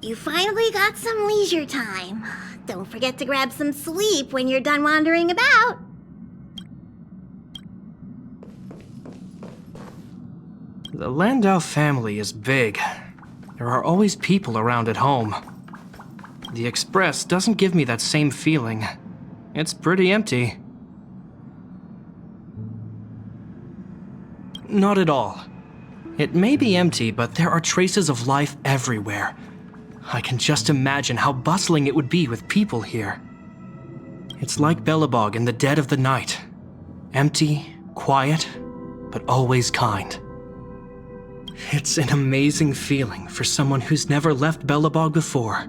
You finally got some leisure time. Don't forget to grab some sleep when you're done wandering about. The Landau family is big. There are always people around at home. The Express doesn't give me that same feeling. It's pretty empty. Not at all. It may be empty, but there are traces of life everywhere. I can just imagine how bustling it would be with people here. It's like Belobog in the dead of the night. Empty, quiet, but always kind. It's an amazing feeling for someone who's never left Belobog before.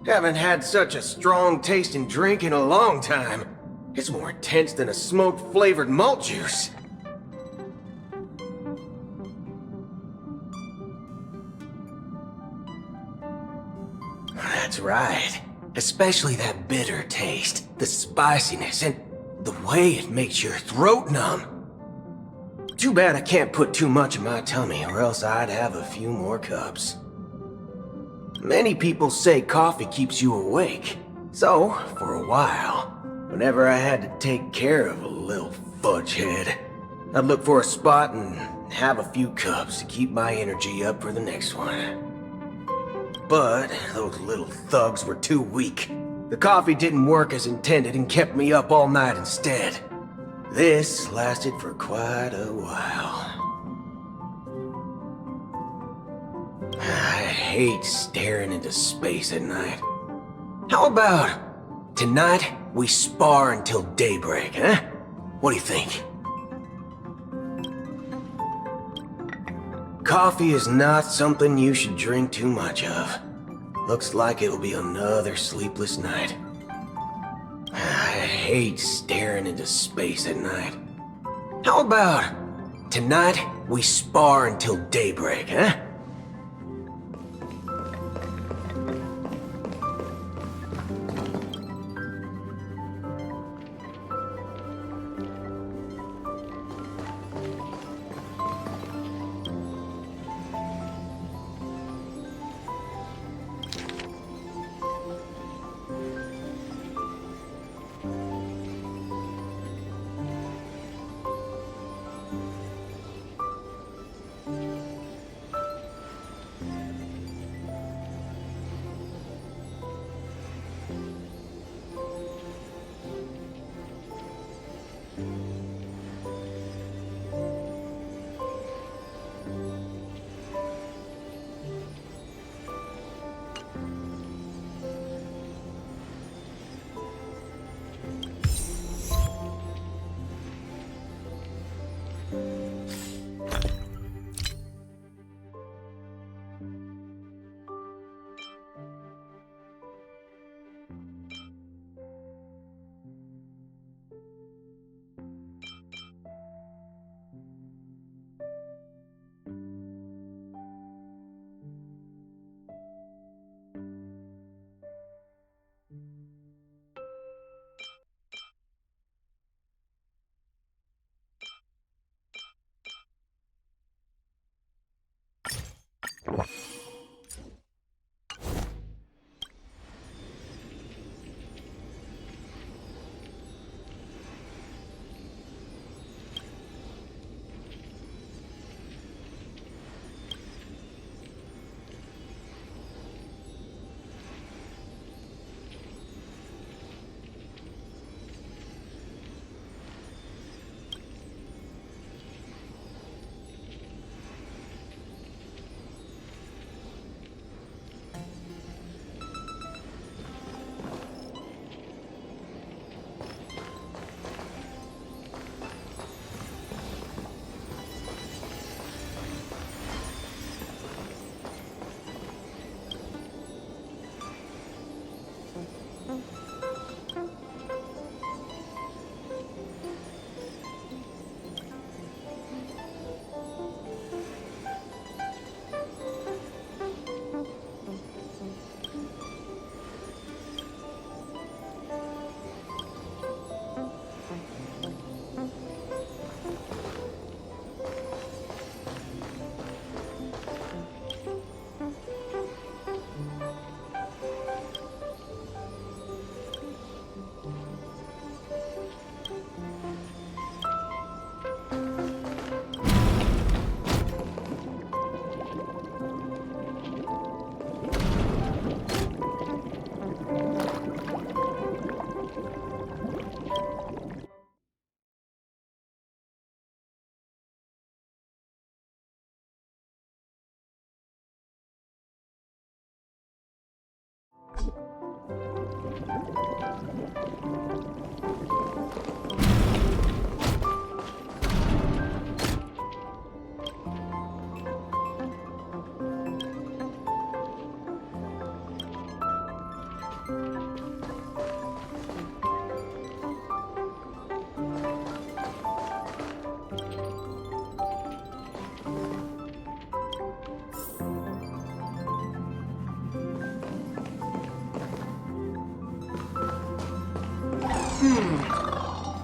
Haven't had such a strong tasting drink in a long time. It's more intense than a smoke-flavored malt juice. That's right. Especially that bitter taste, the spiciness, and the way it makes your throat numb. Too bad I can't put too much in my tummy, or else I'd have a few more cups. Many people say coffee keeps you awake. So, for a while, whenever I had to take care of a little fudge head, I'd look for a spot and have a few cups to keep my energy up for the next one. But those little thugs were too weak. The coffee didn't work as intended and kept me up all night instead. This lasted for quite a while. I hate staring into space at night. How about tonight we spar until daybreak, huh? What do you think? Coffee is not something you should drink too much of. Looks like it'll be another sleepless night. I hate staring into space at night. How about tonight we spar until daybreak, huh?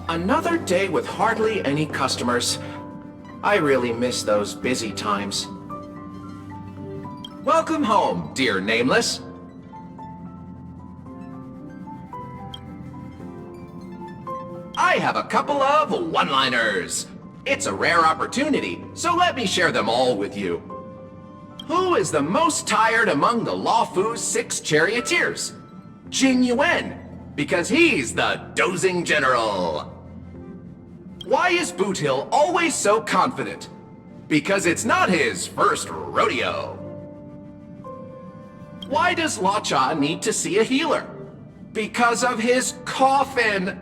Another day with hardly any customers. I really miss those busy times. Welcome home, dear Nameless. I have a couple of one-liners. It's a rare opportunity, so let me share them all with you. Who is the most tired among the Lawfu's 6 charioteers? Jing Yuan, because he's the dozing general. Why is Boot Hill always so confident? Because it's not his first rodeo. Why does Lacha need to see a healer? Because of his coffin.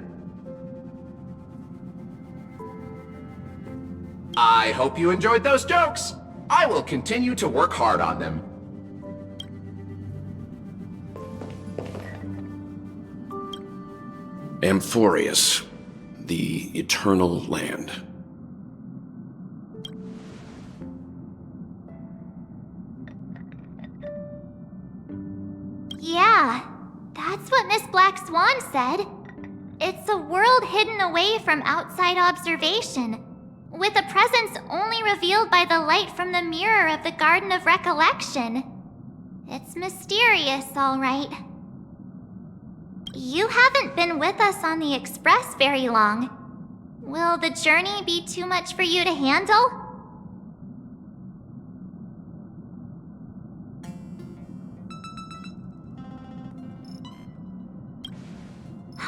I hope you enjoyed those jokes. I will continue to work hard on them. Amphorius, the Eternal Land. Yeah, that's what Miss Black Swan said. It's a world hidden away from outside observation, with a presence only revealed by the light from the mirror of the Garden of Recollection. It's mysterious, all right. You haven't been with us on the Express very long. Will the journey be too much for you to handle?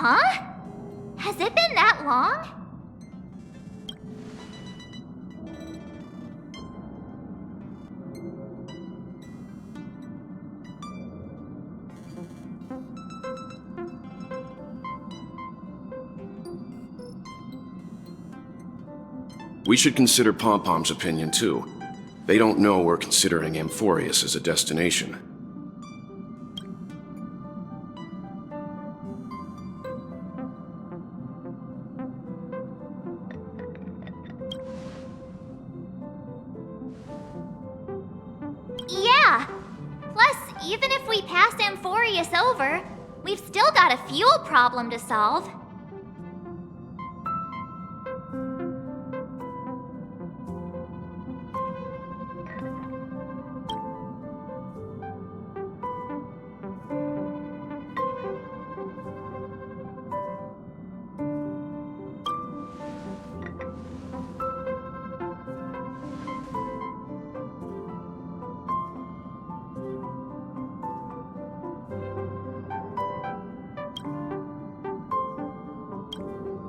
Huh? Has it been that long? We should consider Pom-Pom's opinion, too. They don't know we're considering Amphorius as a destination. Yeah. Plus, even if we pass Amphorius over, we've still got a fuel problem to solve.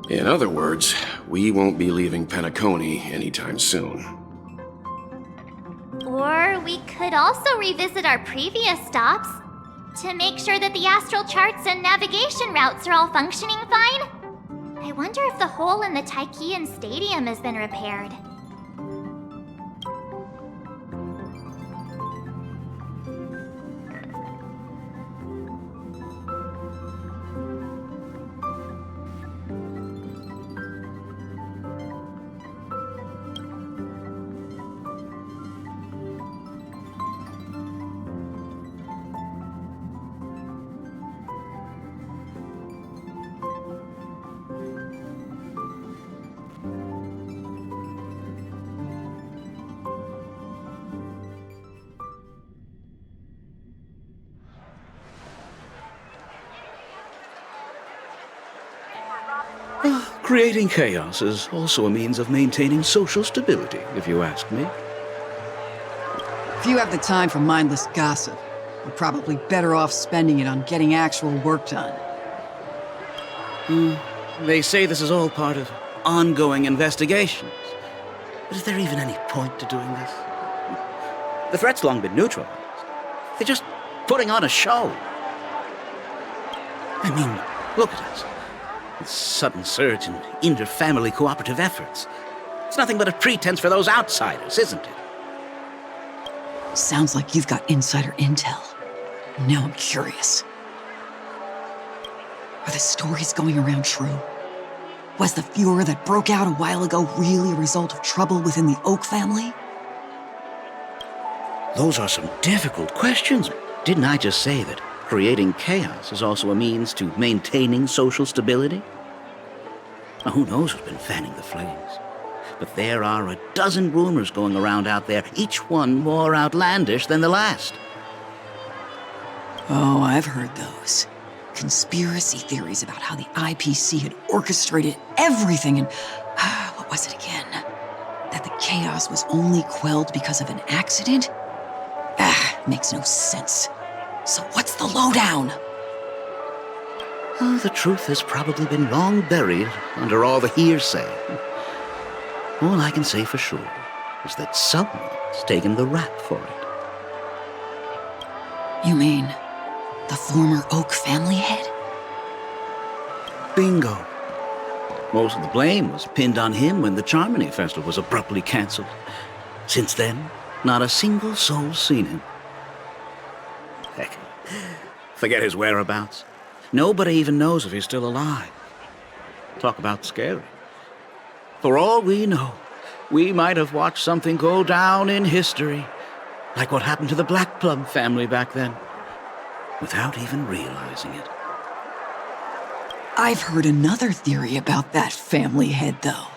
In other words, we won't be leaving Penacony anytime soon. Or we could also revisit our previous stops to make sure that the astral charts and navigation routes are all functioning fine. I wonder if the hole in the Tychean Stadium has been repaired. Creating chaos is also a means of maintaining social stability, if you ask me. If you have the time for mindless gossip, you're probably better off spending it on getting actual work done. They say this is all part of ongoing investigations. But is there even any point to doing this? The threat's long been neutralized. They're just putting on a show. I mean, look at us. This sudden surge in inter-family cooperative efforts. It's nothing but a pretense for those outsiders, isn't it? Sounds like you've got insider intel. Now I'm curious. Are the stories going around true? Was the furor that broke out a while ago really a result of trouble within the Oak family? Those are some difficult questions. Didn't I just say that creating chaos is also a means to maintaining social stability? Now, who knows who's been fanning the flames? But there are a dozen rumors going around out there, each one more outlandish than the last. Oh, I've heard those. Conspiracy theories about how the IPC had orchestrated everything and... what was it again? That the chaos was only quelled because of an accident? Makes no sense. So what's the lowdown? Oh, the truth has probably been long buried under all the hearsay. All I can say for sure is that someone's taken the rap for it. You mean the former Oak family head? Bingo. Most of the blame was pinned on him when the Charmony Festival was abruptly cancelled. Since then, not a single soul's seen him. Heck, forget his whereabouts. Nobody even knows if he's still alive. Talk about scary. For all we know, we might have watched something go down in history, like what happened to the Black Plum family back then, without even realizing it. I've heard another theory about that family head, though.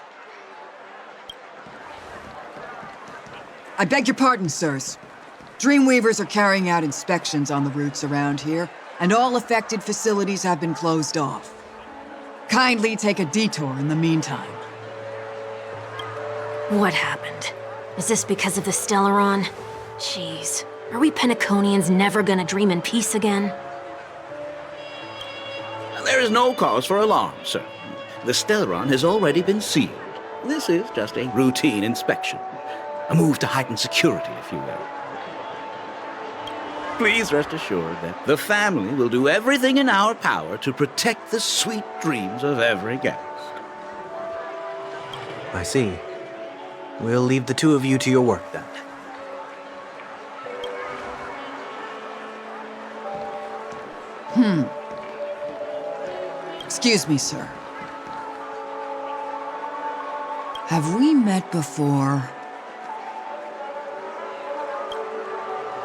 I beg your pardon, sirs. Dreamweavers are carrying out inspections on the routes around here, and all affected facilities have been closed off. Kindly take a detour in the meantime. What happened? Is this because of the Stellaron? Jeez, are we Penaconians never gonna dream in peace again? There is no cause for alarm, sir. The Stellaron has already been sealed. This is just a routine inspection. A move to heighten security, if you will. Please rest assured that the family will do everything in our power to protect the sweet dreams of every guest. I see. We'll leave the two of you to your work then. Excuse me, sir. Have we met before?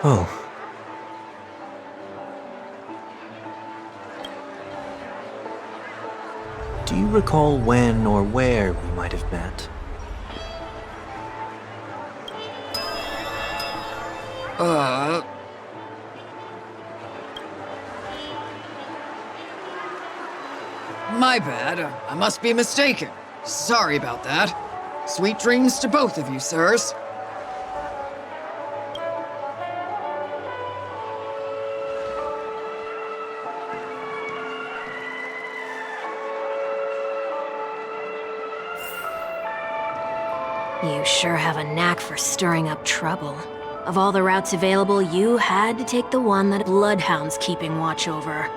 Oh. Do you recall when or where we might have met? My bad. I must be mistaken. Sorry about that. Sweet dreams to both of you, sirs. You sure have a knack for stirring up trouble. Of all the routes available, you had to take the one that Bloodhound's keeping watch over.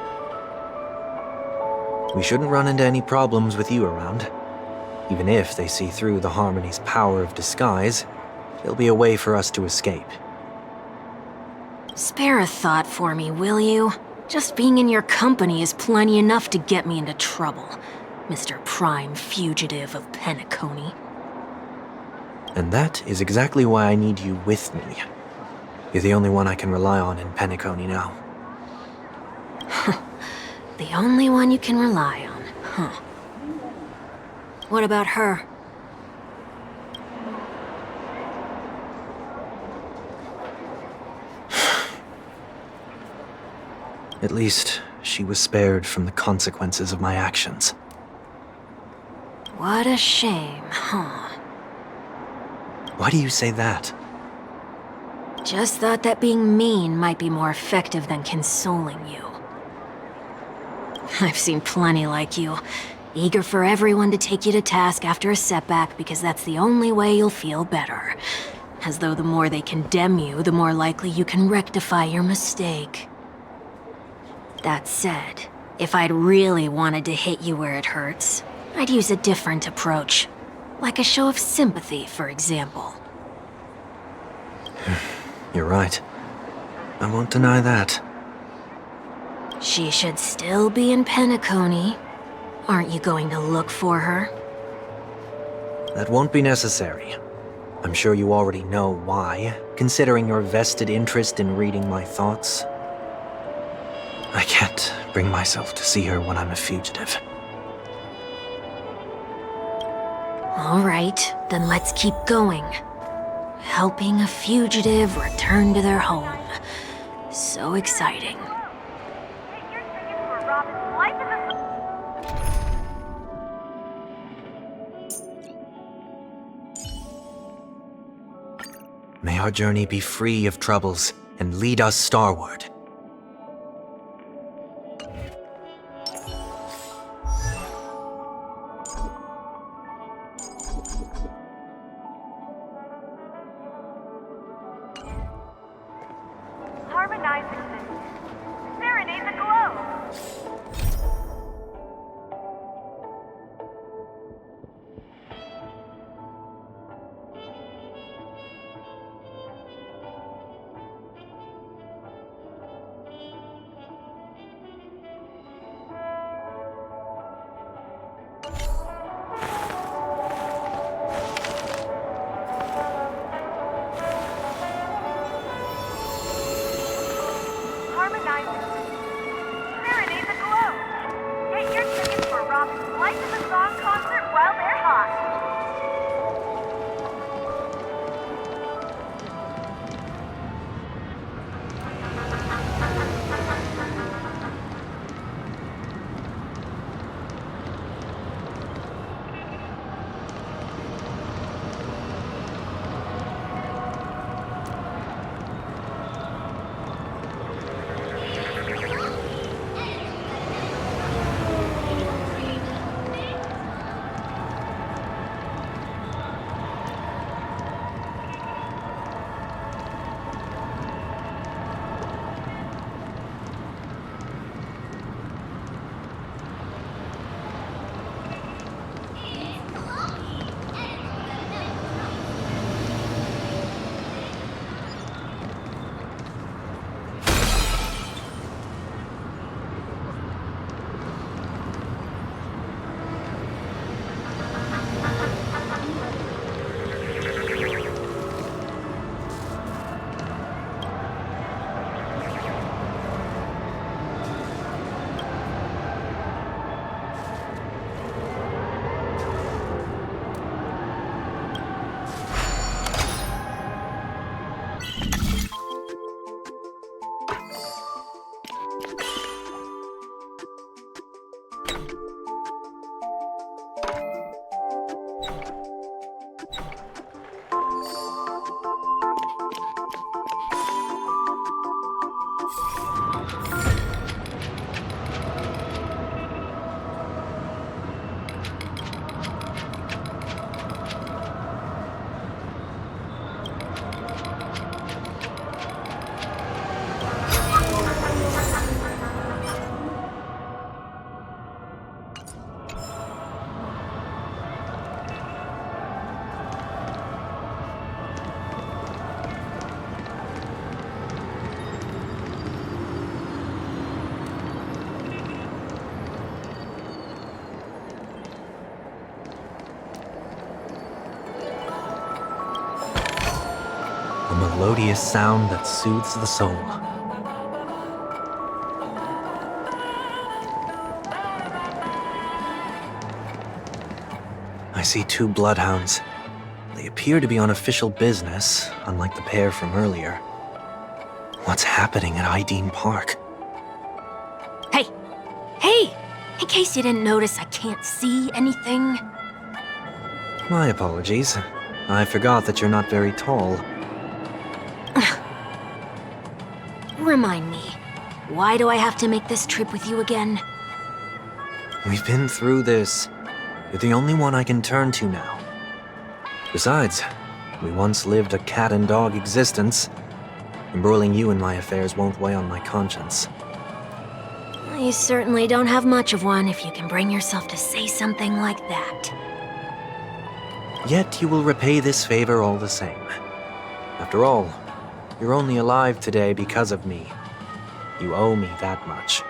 We shouldn't run into any problems with you around. Even if they see through the Harmony's power of disguise, there'll be a way for us to escape. Spare a thought for me, will you? Just being in your company is plenty enough to get me into trouble, Mr. Prime Fugitive of Penacony. And that is exactly why I need you with me. You're the only one I can rely on in Penacony now. The only one you can rely on, huh? What about her? At least, she was spared from the consequences of my actions. What a shame, huh? Why do you say that? Just thought that being mean might be more effective than consoling you. I've seen plenty like you, eager for everyone to take you to task after a setback because that's the only way you'll feel better. As though the more they condemn you, the more likely you can rectify your mistake. That said, if I'd really wanted to hit you where it hurts, I'd use a different approach. Like a show of sympathy, for example. You're right. I won't deny that. She should still be in Penacony. Aren't you going to look for her? That won't be necessary. I'm sure you already know why, considering your vested interest in reading my thoughts. I can't bring myself to see her when I'm a fugitive. All right, then let's keep going. Helping a fugitive return to their home. So exciting. May our journey be free of troubles and lead us starward. melodious sound that soothes the soul. I see 2 bloodhounds. They appear to be on official business, unlike the pair from earlier. What's happening at Ideen Park? Hey! Hey! In case you didn't notice, I can't see anything. My apologies. I forgot that you're not very tall. Remind me, why do I have to make this trip with you again? We've been through this. You're the only one I can turn to now. Besides, we once lived a cat and dog existence. Embroiling you in my affairs won't weigh on my conscience. You certainly don't have much of one if you can bring yourself to say something like that. Yet you will repay this favor all the same. After all, you're only alive today because of me. You owe me that much.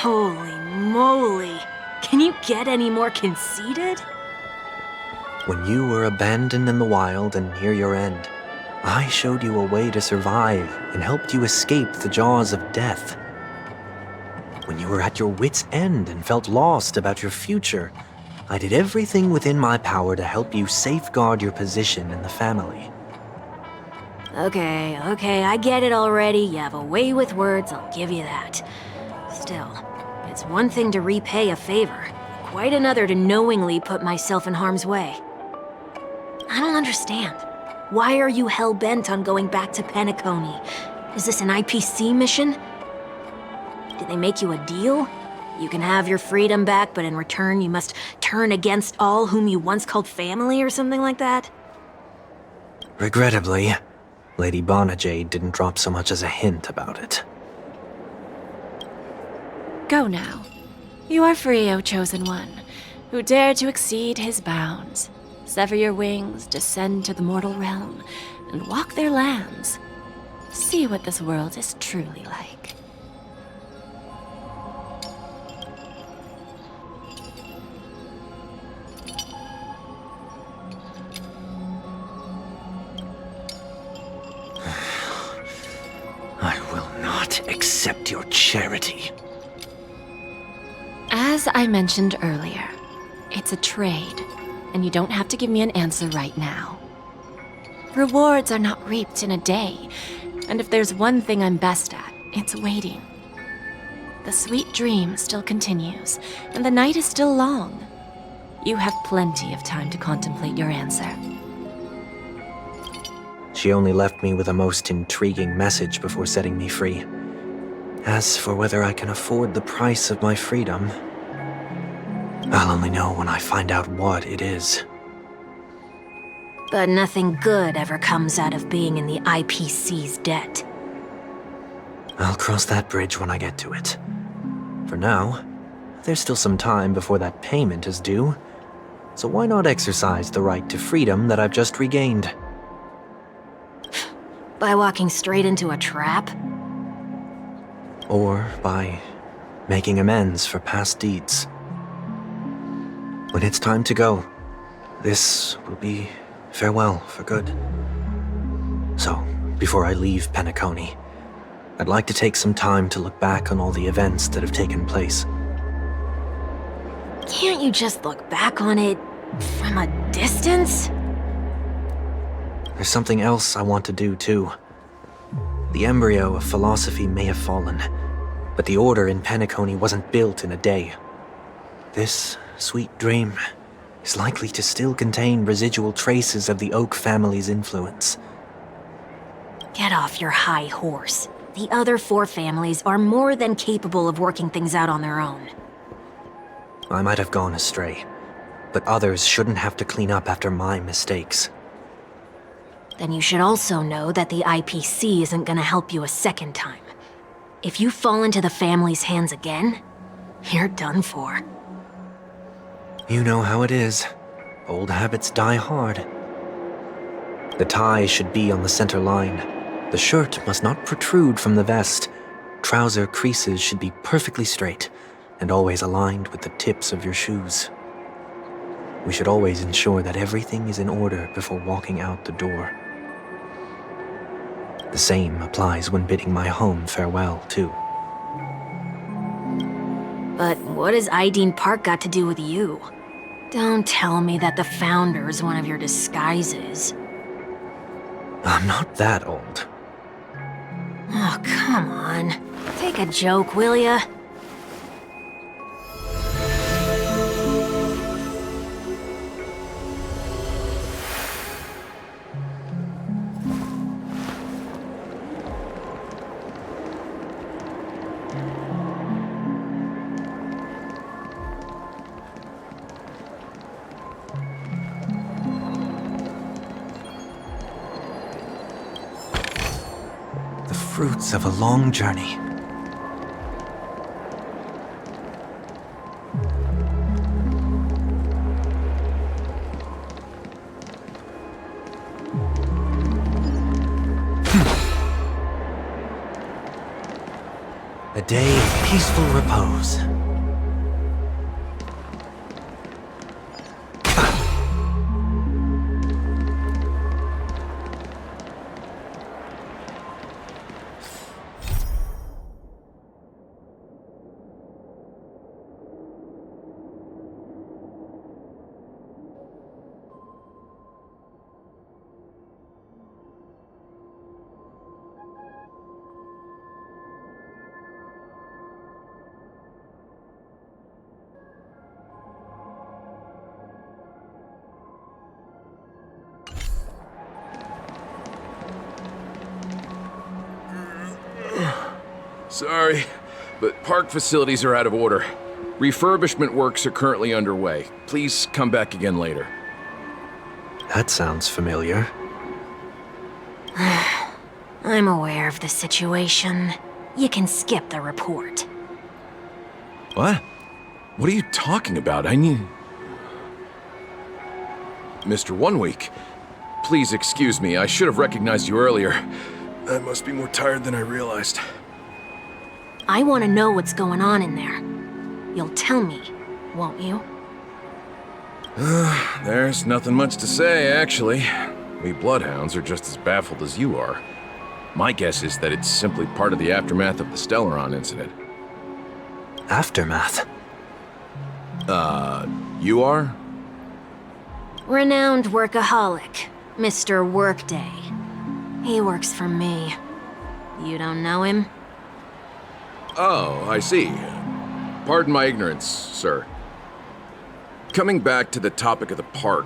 Holy moly! Can you get any more conceited? When you were abandoned in the wild and near your end, I showed you a way to survive and helped you escape the jaws of death. When you were at your wit's end and felt lost about your future, I did everything within my power to help you safeguard your position in the family. Okay, I get it already. You have a way with words, I'll give you that. Still, it's one thing to repay a favor, quite another to knowingly put myself in harm's way. I don't understand. Why are you hell-bent on going back to Penacony? Is this an IPC mission? Did they make you a deal? You can have your freedom back, but in return you must turn against all whom you once called family or something like that? Regrettably, Lady Bonajade didn't drop so much as a hint about it. Go now. You are free, O Chosen One, who dare to exceed his bounds. Sever your wings, descend to the mortal realm, and walk their lands. See what this world is truly like. I will not accept your charity. As I mentioned earlier, it's a trade, and you don't have to give me an answer right now. Rewards are not reaped in a day, and if there's one thing I'm best at, it's waiting. The sweet dream still continues, and the night is still long. You have plenty of time to contemplate your answer. She only left me with a most intriguing message before setting me free. As for whether I can afford the price of my freedom, I'll only know when I find out what it is. But nothing good ever comes out of being in the IPC's debt. I'll cross that bridge when I get to it. For now, there's still some time before that payment is due, so why not exercise the right to freedom that I've just regained? By walking straight into a trap? Or by making amends for past deeds. When it's time to go, this will be farewell for good. So, before I leave Penacony, I'd like to take some time to look back on all the events that have taken place. Can't you just look back on it from a distance? There's something else I want to do too. The embryo of philosophy may have fallen, but the order in Penacony wasn't built in a day. This sweet dream is likely to still contain residual traces of the Oak family's influence. Get off your high horse. The other 4 families are more than capable of working things out on their own. I might have gone astray, but others shouldn't have to clean up after my mistakes. Then you should also know that the IPC isn't gonna help you a second time. If you fall into the family's hands again, you're done for. You know how it is. Old habits die hard. The tie should be on the center line. The shirt must not protrude from the vest. Trouser creases should be perfectly straight and always aligned with the tips of your shoes. We should always ensure that everything is in order before walking out the door. The same applies when bidding my home farewell, too. But what has Ideen Park got to do with you? Don't tell me that the Founder's one of your disguises. I'm not that old. Oh, come on. Take a joke, will ya? Fruits of a long journey. A day of peaceful repose. Sorry, but park facilities are out of order. Refurbishment works are currently underway. Please come back again later. That sounds familiar. I'm aware of the situation. You can skip the report. What? What are you talking about? I need... Mr. 1 Week, please excuse me. I should have recognized you earlier. I must be more tired than I realized. I want to know what's going on in there. You'll tell me, won't you? There's nothing much to say, actually. We Bloodhounds are just as baffled as you are. My guess is that it's simply part of the aftermath of the Stellaron incident. Aftermath? You are? Renowned workaholic, Mr. Workday. He works for me. You don't know him? Oh, I see. Pardon my ignorance, sir. Coming back to the topic of the park,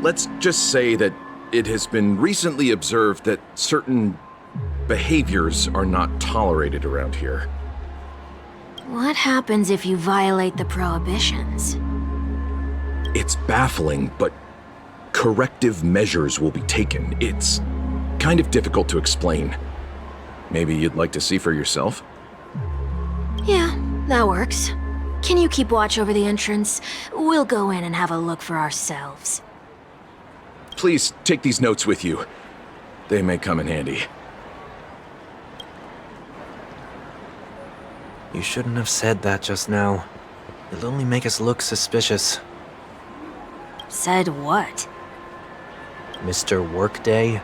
let's just say that it has been recently observed that certain behaviors are not tolerated around here. What happens if you violate the prohibitions? It's baffling, but corrective measures will be taken. It's kind of difficult to explain. Maybe you'd like to see for yourself? Yeah, that works. Can you keep watch over the entrance? We'll go in and have a look for ourselves. Please take these notes with you. They may come in handy. You shouldn't have said that just now. It'll only make us look suspicious. Said what? Mr. Workday?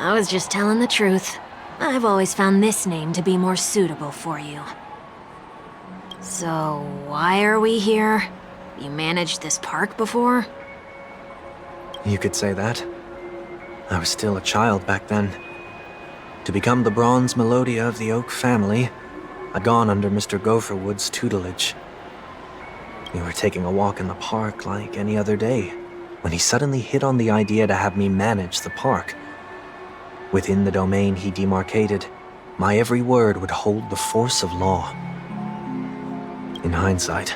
I was just telling the truth. I've always found this name to be more suitable for you. So, why are we here? You managed this park before? You could say that. I was still a child back then. To become the bronze Melodia of the Oak family, I'd gone under Mr. Gopherwood's tutelage. We were taking a walk in the park like any other day, when he suddenly hit on the idea to have me manage the park. Within the domain he demarcated, my every word would hold the force of law. In hindsight,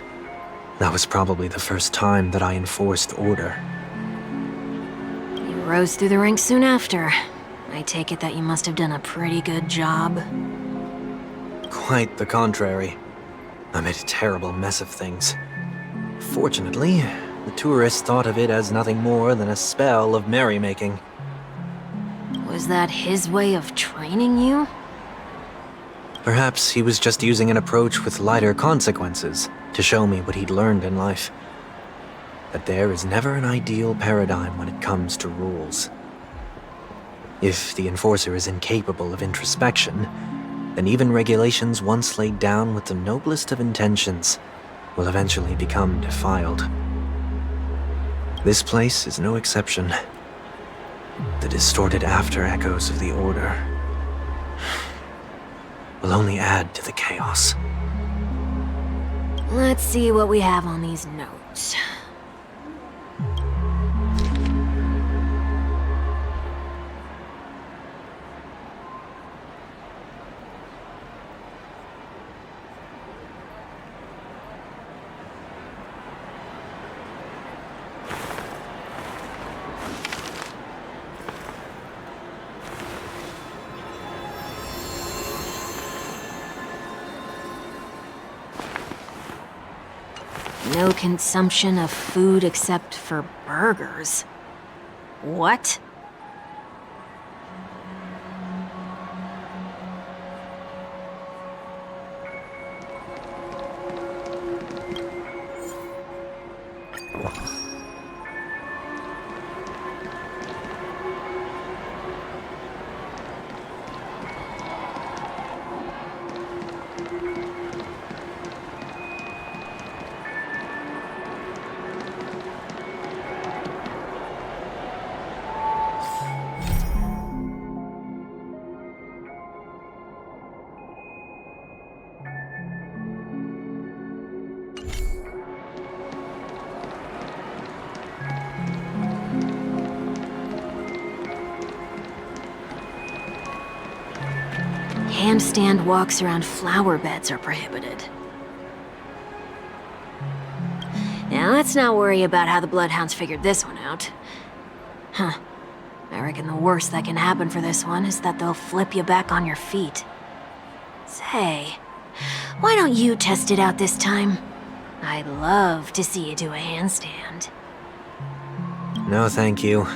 that was probably the first time that I enforced order. You rose through the ranks soon after. I take it that you must have done a pretty good job. Quite the contrary. I made a terrible mess of things. Fortunately, the tourists thought of it as nothing more than a spell of merrymaking. Was that his way of training you? Perhaps he was just using an approach with lighter consequences to show me what he'd learned in life. that there is never an ideal paradigm when it comes to rules. If the enforcer is incapable of introspection, then even regulations once laid down with the noblest of intentions will eventually become defiled. This place is no exception. The distorted after echoes of the Order will only add to the chaos. Let's see what we have on these notes. No consumption of food except for burgers. What? Handstand walks around flower beds are prohibited. Now let's not worry about how the Bloodhounds figured this one out. Huh. I reckon the worst that can happen for this one is that they'll flip you back on your feet. Say, why don't you test it out this time? I'd love to see you do a handstand. No, thank you.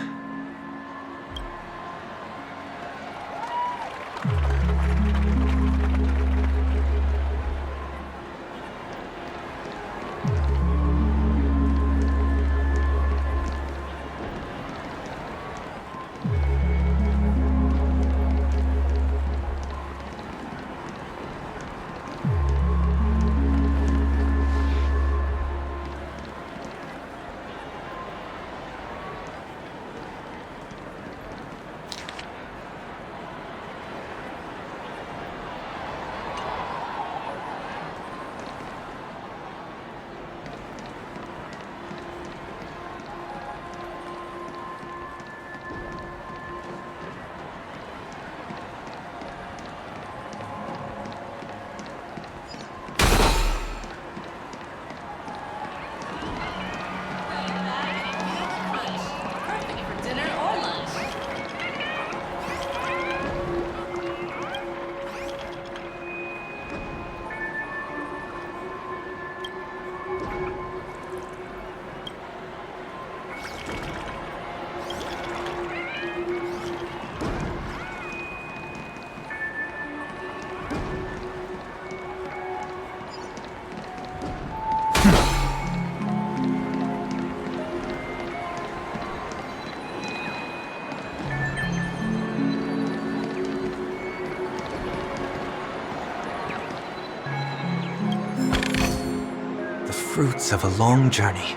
Fruits of a long journey.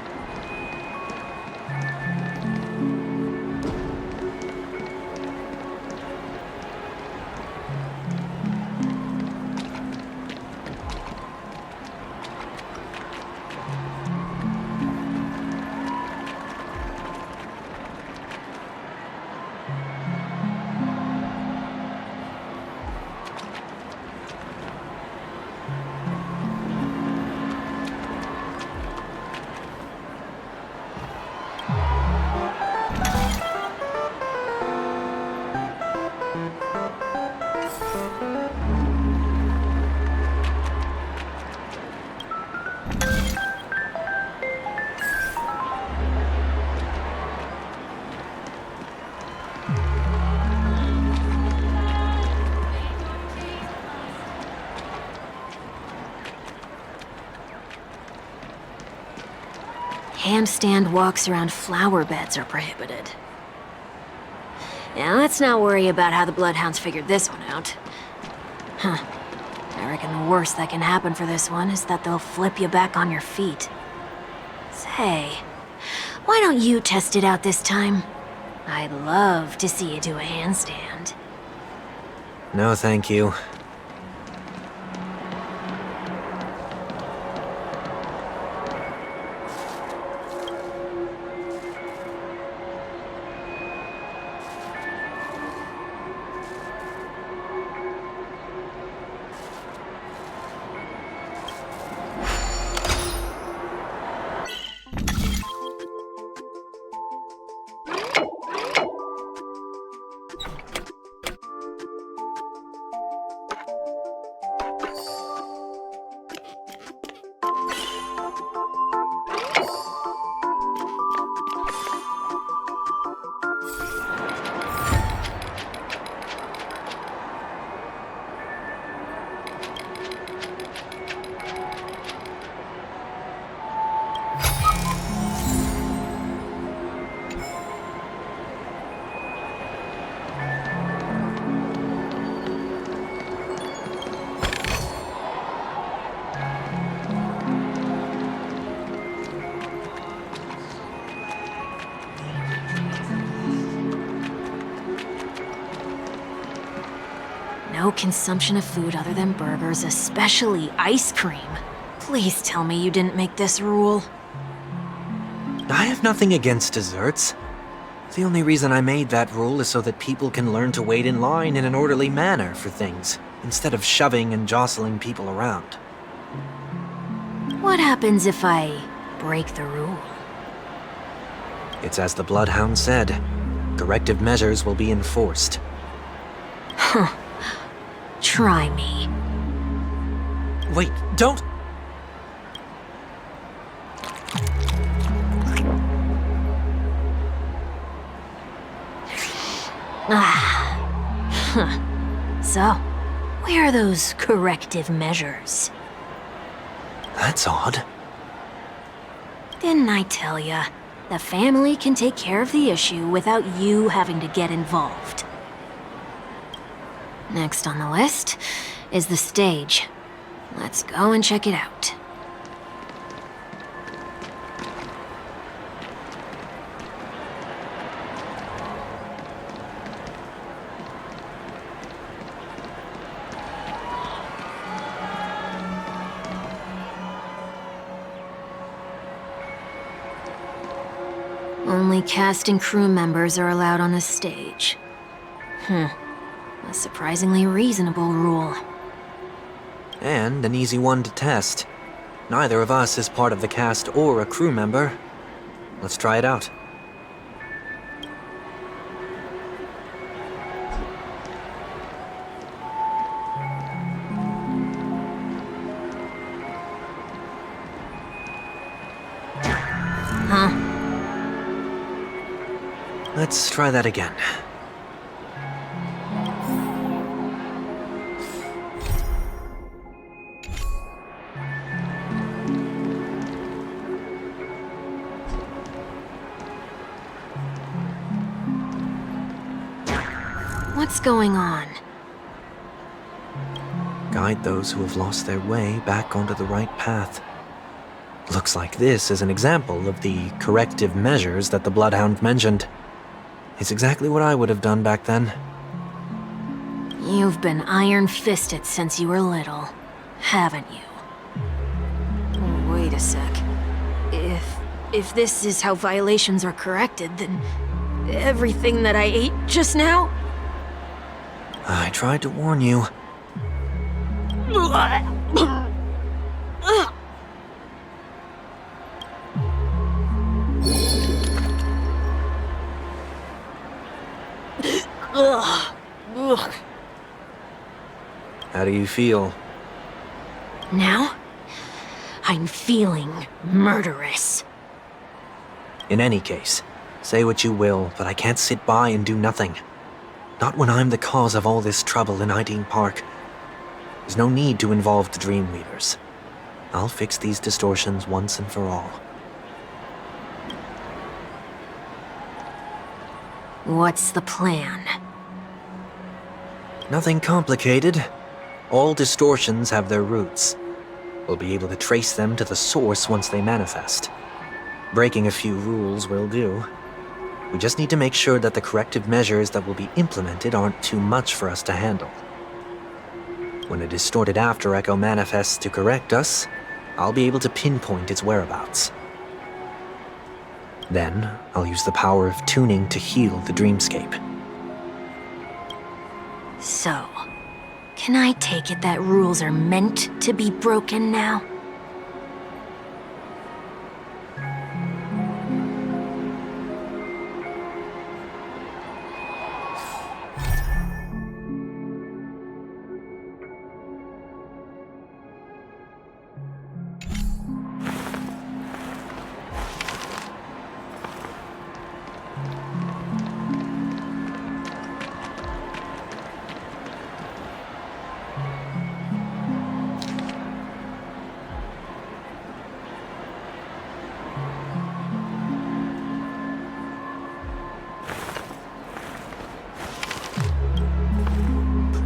handstand walks around flower beds are prohibited. Now, let's not worry about how the Bloodhounds figured this one out. Huh. I reckon the worst that can happen for this one is that they'll flip you back on your feet. Say, why don't you test it out this time? I'd love to see you do a handstand. No, thank you. No consumption of food other than burgers, especially ice cream. Please tell me you didn't make this rule. I have nothing against desserts. The only reason I made that rule is so that people can learn to wait in line in an orderly manner for things, instead of shoving and jostling people around. What happens if I break the rule? It's as the Bloodhound said. Corrective measures will be enforced. Huh. Try me. Wait, don't! So, where are those corrective measures? That's odd. Didn't I tell ya? The family can take care of the issue without you having to get involved. Next on the list is the stage. Let's go and check it out. Only cast and crew members are allowed on the stage. A surprisingly reasonable rule. And an easy one to test. Neither of us is part of the cast or a crew member. Let's try it out. Huh? Let's try that again. What's going on? Guide those who have lost their way back onto the right path. Looks like this is an example of the corrective measures that the Bloodhound mentioned. It's exactly what I would have done back then. You've been iron-fisted since you were little, haven't you? Wait a sec. If this is how violations are corrected, then everything that I ate just now? I tried to warn you. How do you feel? Now? I'm feeling murderous. In any case, say what you will, but I can't sit by and do nothing. Not when I'm the cause of all this trouble in Ideen Park. There's no need to involve the Dreamweavers. I'll fix these distortions once and for all. What's the plan? Nothing complicated. All distortions have their roots. We'll be able to trace them to the source once they manifest. Breaking a few rules will do. We just need to make sure that the corrective measures that will be implemented aren't too much for us to handle. When a distorted after echo manifests to correct us, I'll be able to pinpoint its whereabouts. Then, I'll use the power of tuning to heal the dreamscape. So, can I take it that rules are meant to be broken now?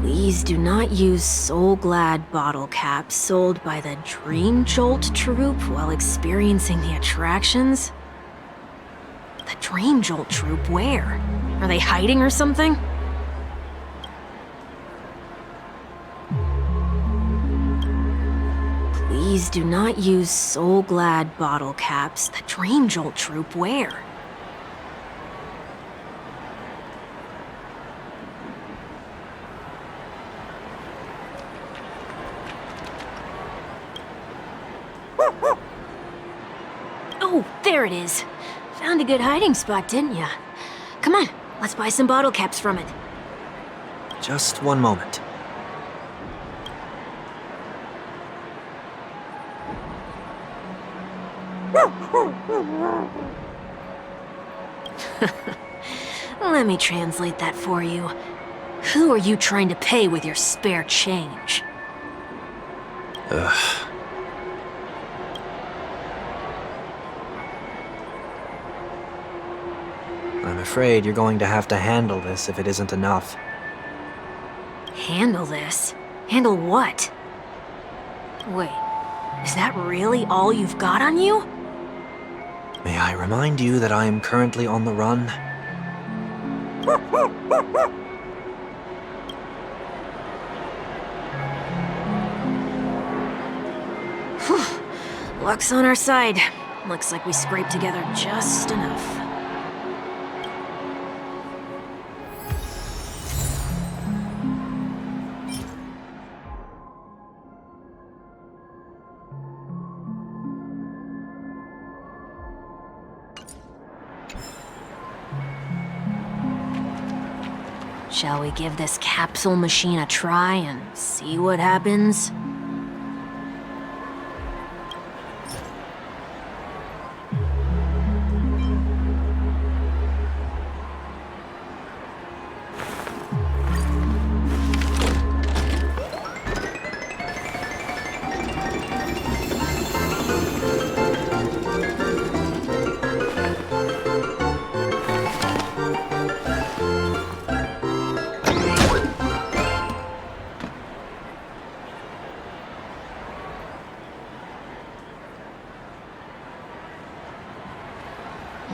Please do not use Soul Glad bottle caps sold by the Dream Jolt troupe while experiencing the attractions. The Dream Jolt troupe? Where? Are they hiding or something? Please do not use Soul Glad bottle caps. The Dream Jolt troupe? Where? Oh, there it is. Found a good hiding spot, didn't ya? Come on, let's buy some bottle caps from it. Just one moment. Let me translate that for you. Who are you trying to pay with your spare change? Ugh. I'm afraid you're going to have to handle this if it isn't enough. Handle this? Handle what? Wait, is that really all you've got on you? May I remind you that I am currently on the run? Whew. Luck's on our side. Looks like we scraped together just enough. Shall we give this capsule machine a try and see what happens?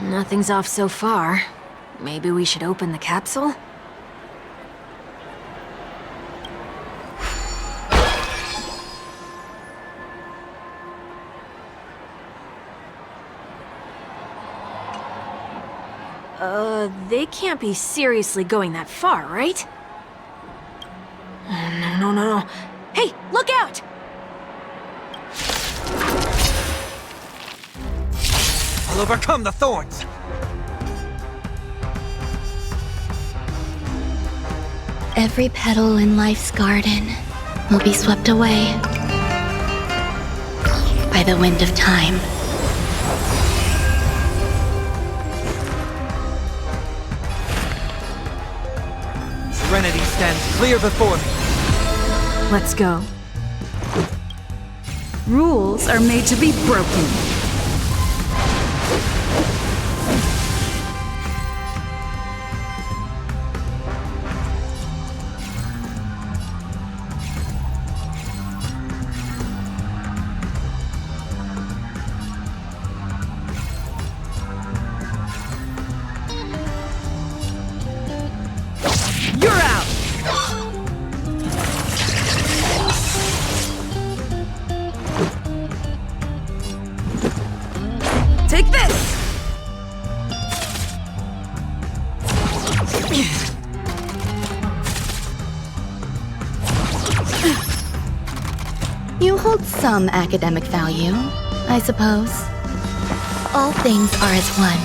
Nothing's off so far. Maybe we should open the capsule? They can't be seriously going that far, right? No. Hey, look out! I'll overcome the thorns! Every petal in life's garden will be swept away by the wind of time. Serenity stands clear before me. Let's go. Rules are made to be broken. You hold some academic value, I suppose. All things are as one.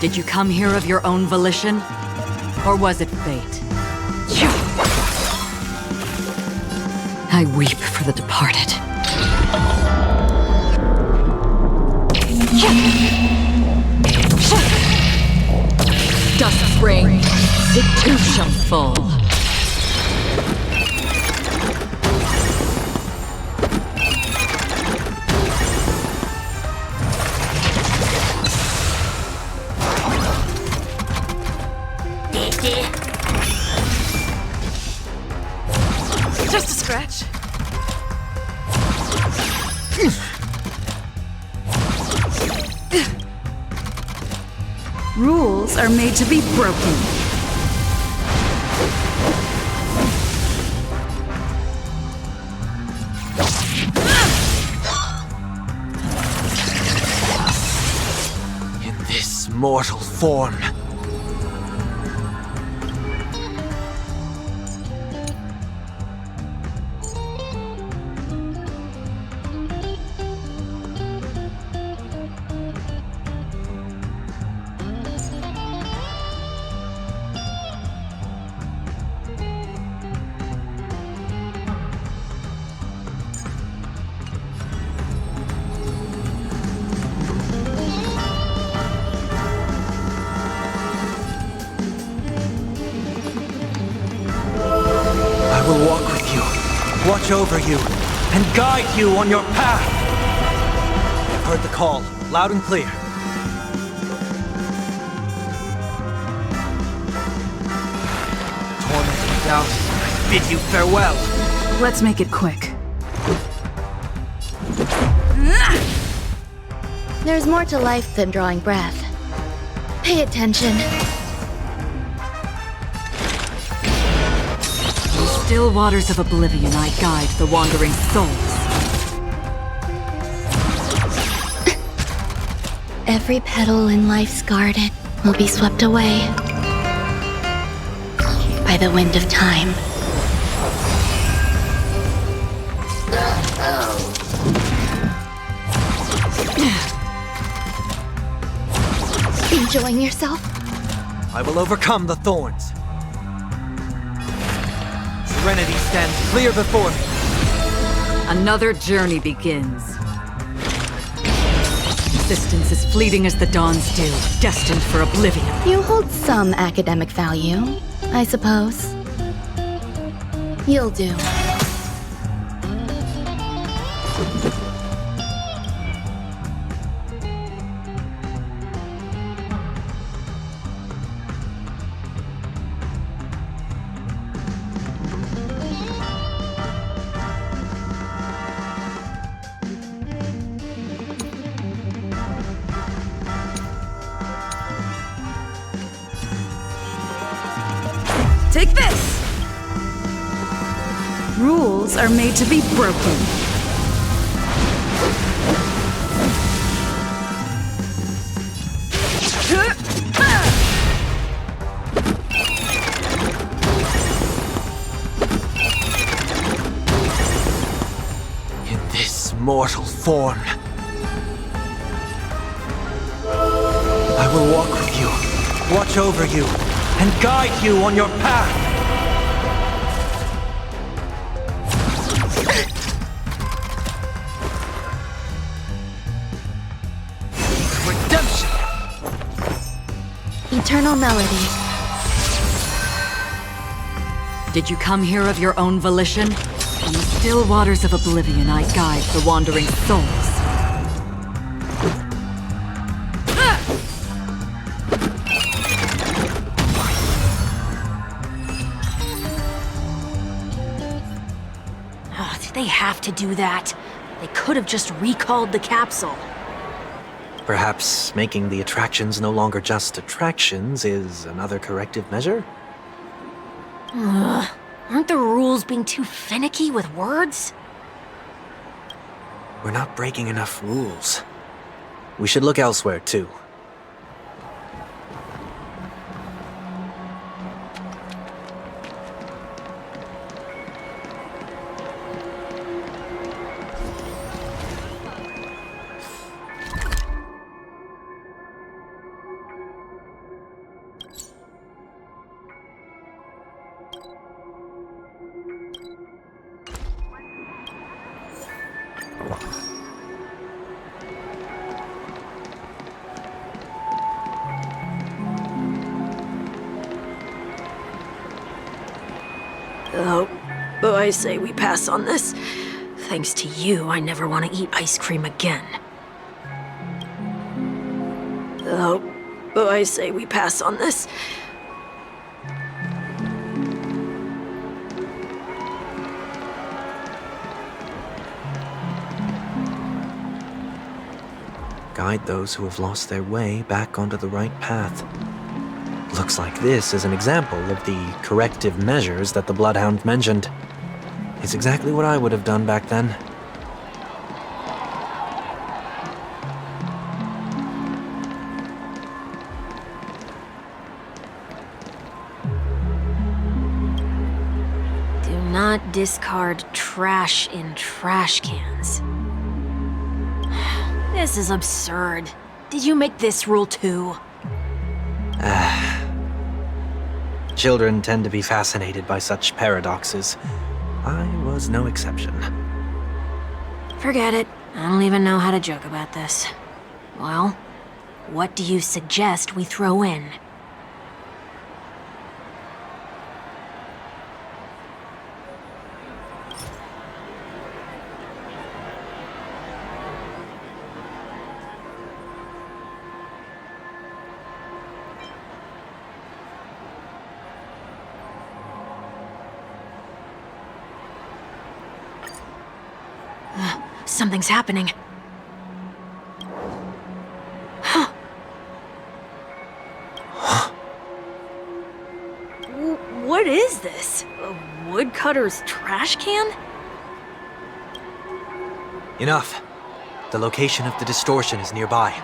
Did you come here of your own volition? Or was it fate? I weep for the departed. Dust's reign, it too shall fall. Just a scratch. Rules are made to be broken. In this mortal form. I will walk with you, watch over you, and guide you on your path. I've heard the call, loud and clear. Torment and doubt, I bid you farewell. Let's make it quick. There's more to life than drawing breath. Pay attention. Still waters of oblivion I guide the wandering souls. Every petal in life's garden will be swept away by the wind of time. Enjoying yourself? I will overcome the thorns. Serenity stands clear before me. Another journey begins. Existence is fleeting as the dawn's dew, destined for oblivion. You hold some academic value, I suppose. You'll do. Take this! Rules are made to be broken. In this mortal form. I will walk with you, watch over you, and guide you on your path. Redemption! Eternal melody. Did you come here of your own volition? On the still waters of oblivion I guide the wandering souls. Did they have to do that? They could have just recalled the capsule. Perhaps making the attractions no longer just attractions is another corrective measure? Aren't the rules being too finicky with words? We're not breaking enough rules. We should look elsewhere, too. Oh, but I say we pass on this. Thanks to you, I never want to eat ice cream again. Oh, but I say we pass on this. Guide those who have lost their way back onto the right path. Looks like this is an example of the corrective measures that the Bloodhound mentioned. It's exactly what I would have done back then. Do not discard trash in trash cans. This is absurd. Did you make this rule too? Children tend to be fascinated by such paradoxes. I was no exception. Forget it. I don't even know how to joke about this. Well, what do you suggest we throw in? Something's happening. What is this? A woodcutter's trash can? Enough. The location of the distortion is nearby.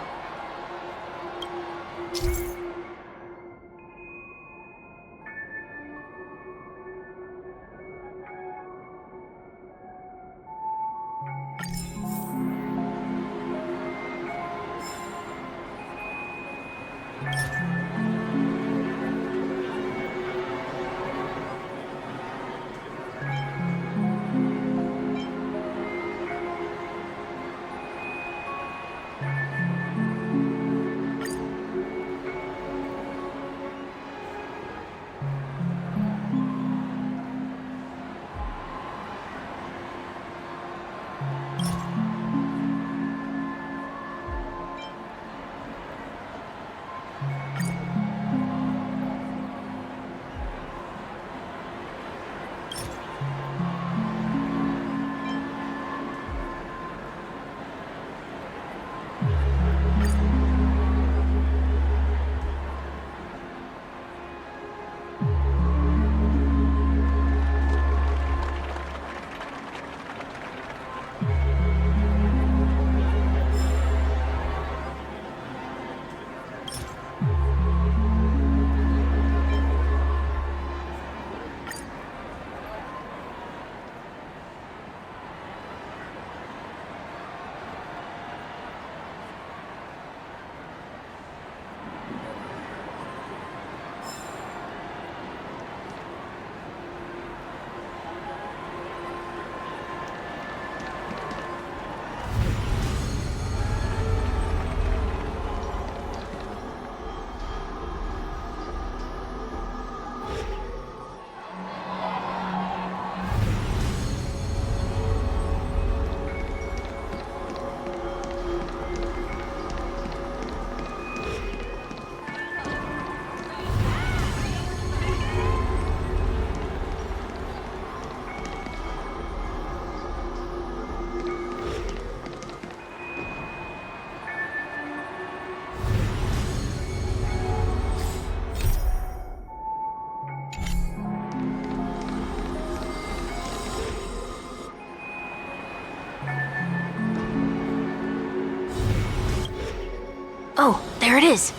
Oh, there it is.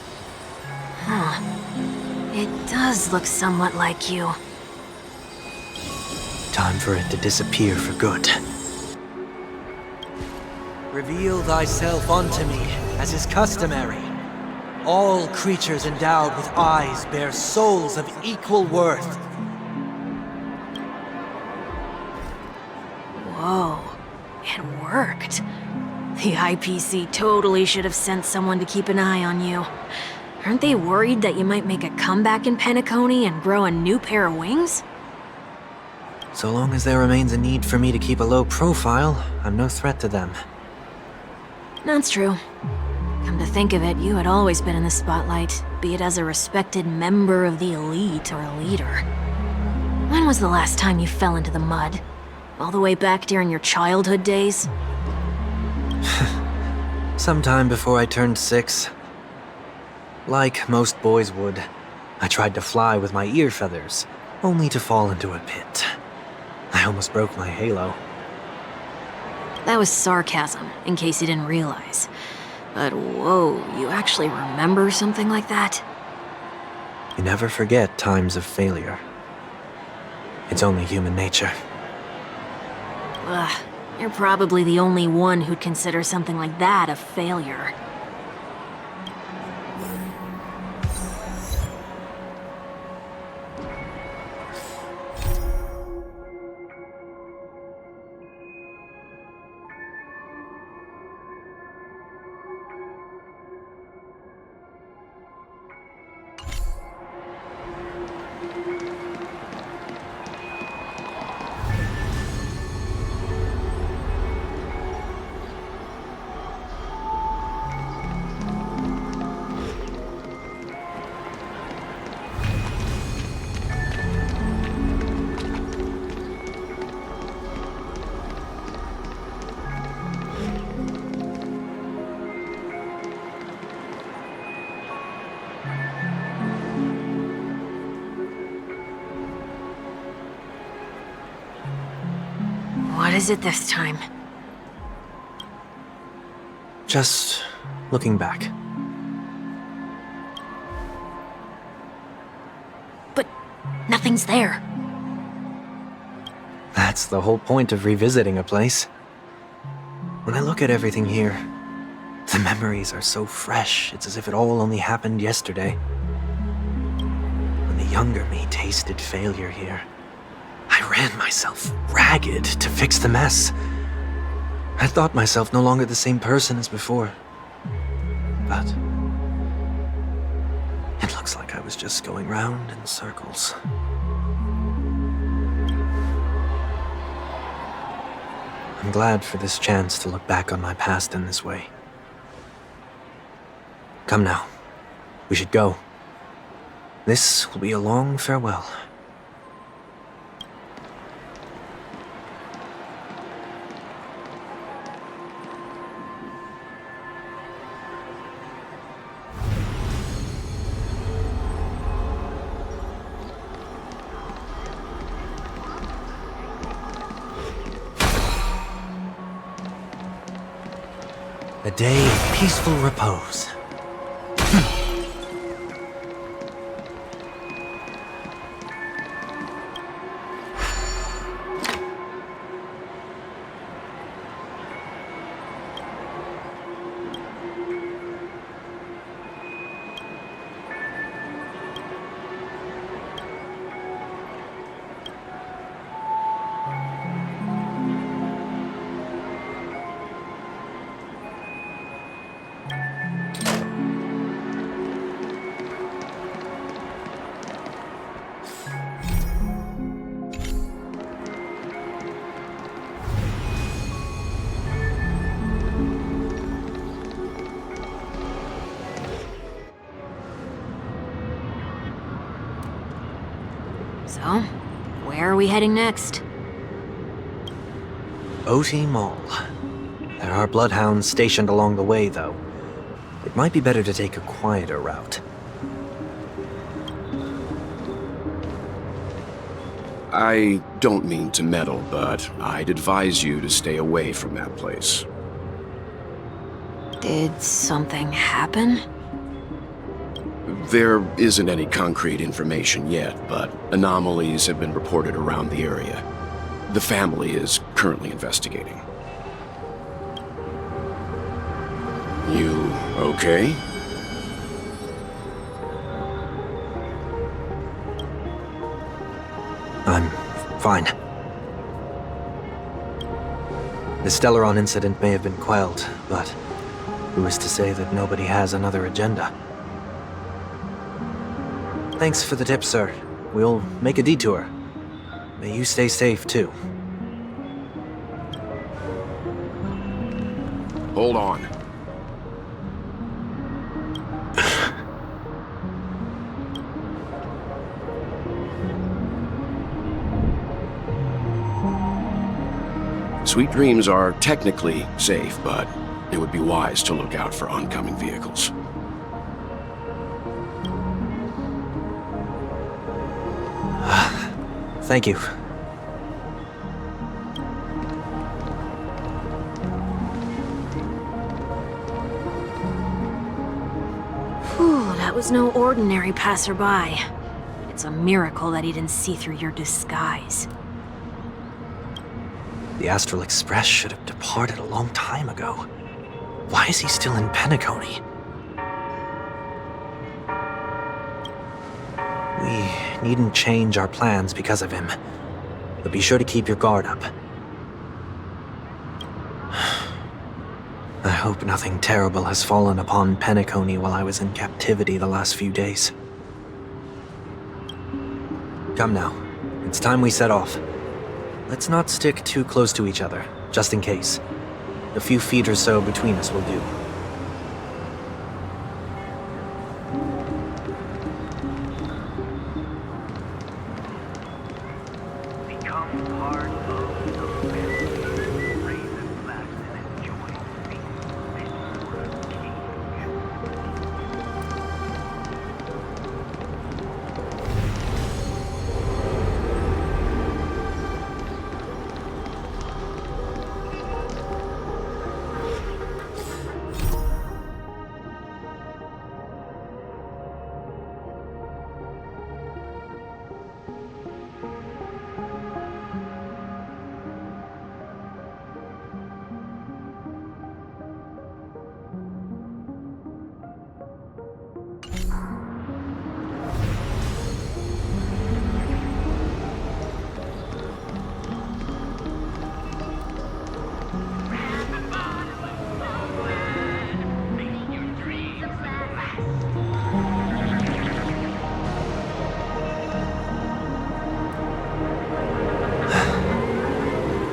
Huh. It does look somewhat like you. Time for it to disappear for good. Reveal thyself unto me, as is customary. All creatures endowed with eyes bear souls of equal worth. Whoa, it worked. The IPC totally should have sent someone to keep an eye on you. Aren't they worried that you might make a comeback in Penacony and grow a new pair of wings? So long as there remains a need for me to keep a low profile, I'm no threat to them. That's true. Come to think of it, you had always been in the spotlight, be it as a respected member of the elite or a leader. When was the last time you fell into the mud? All the way back during your childhood days? Sometime before I turned 6. Like most boys would, I tried to fly with my ear feathers, only to fall into a pit. I almost broke my halo. That was sarcasm, in case you didn't realize. But whoa, you actually remember something like that? You never forget times of failure. It's only human nature. Ugh, you're probably the only one who'd consider something like that a failure. What is it this time? Just looking back. But nothing's there. That's the whole point of revisiting a place. When I look at everything here, the memories are so fresh, it's as if it all only happened yesterday. When the younger me tasted failure here, I ran myself ragged to fix the mess. I thought myself no longer the same person as before. But it looks like I was just going round in circles. I'm glad for this chance to look back on my past in this way. Come now, we should go. This will be a long farewell. A day of peaceful repose. So, where are we heading next? OT Mall. There are bloodhounds stationed along the way, though. It might be better to take a quieter route. I don't mean to meddle, but I'd advise you to stay away from that place. Did something happen? There isn't any concrete information yet, but anomalies have been reported around the area. The family is currently investigating. You okay? I'm fine. The Stellaron incident may have been quelled, but who is to say that nobody has another agenda? Thanks for the tip, sir. We'll make a detour. May you stay safe, too. Hold on. Sweet Dreams are technically safe, but it would be wise to look out for oncoming vehicles. Thank you. Whew, that was no ordinary passerby. It's a miracle that he didn't see through your disguise. The Astral Express should have departed a long time ago. Why is he still in Penacony? We needn't change our plans because of him, but be sure to keep your guard up. I hope nothing terrible has fallen upon Penacony while I was in captivity the last few days. Come now, it's time we set off. Let's not stick too close to each other, just in case. A few feet or so between us will do.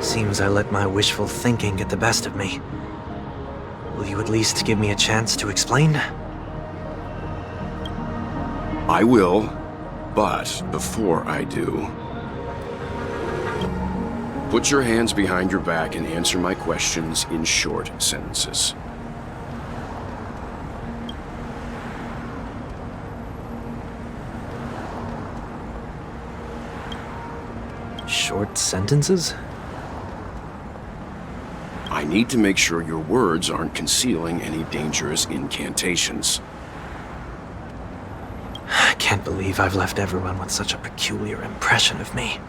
Seems I let my wishful thinking get the best of me. Will you at least give me a chance to explain? I will, but before I do, put your hands behind your back and answer my questions in short sentences. Short sentences? I need to make sure your words aren't concealing any dangerous incantations. I can't believe I've left everyone with such a peculiar impression of me.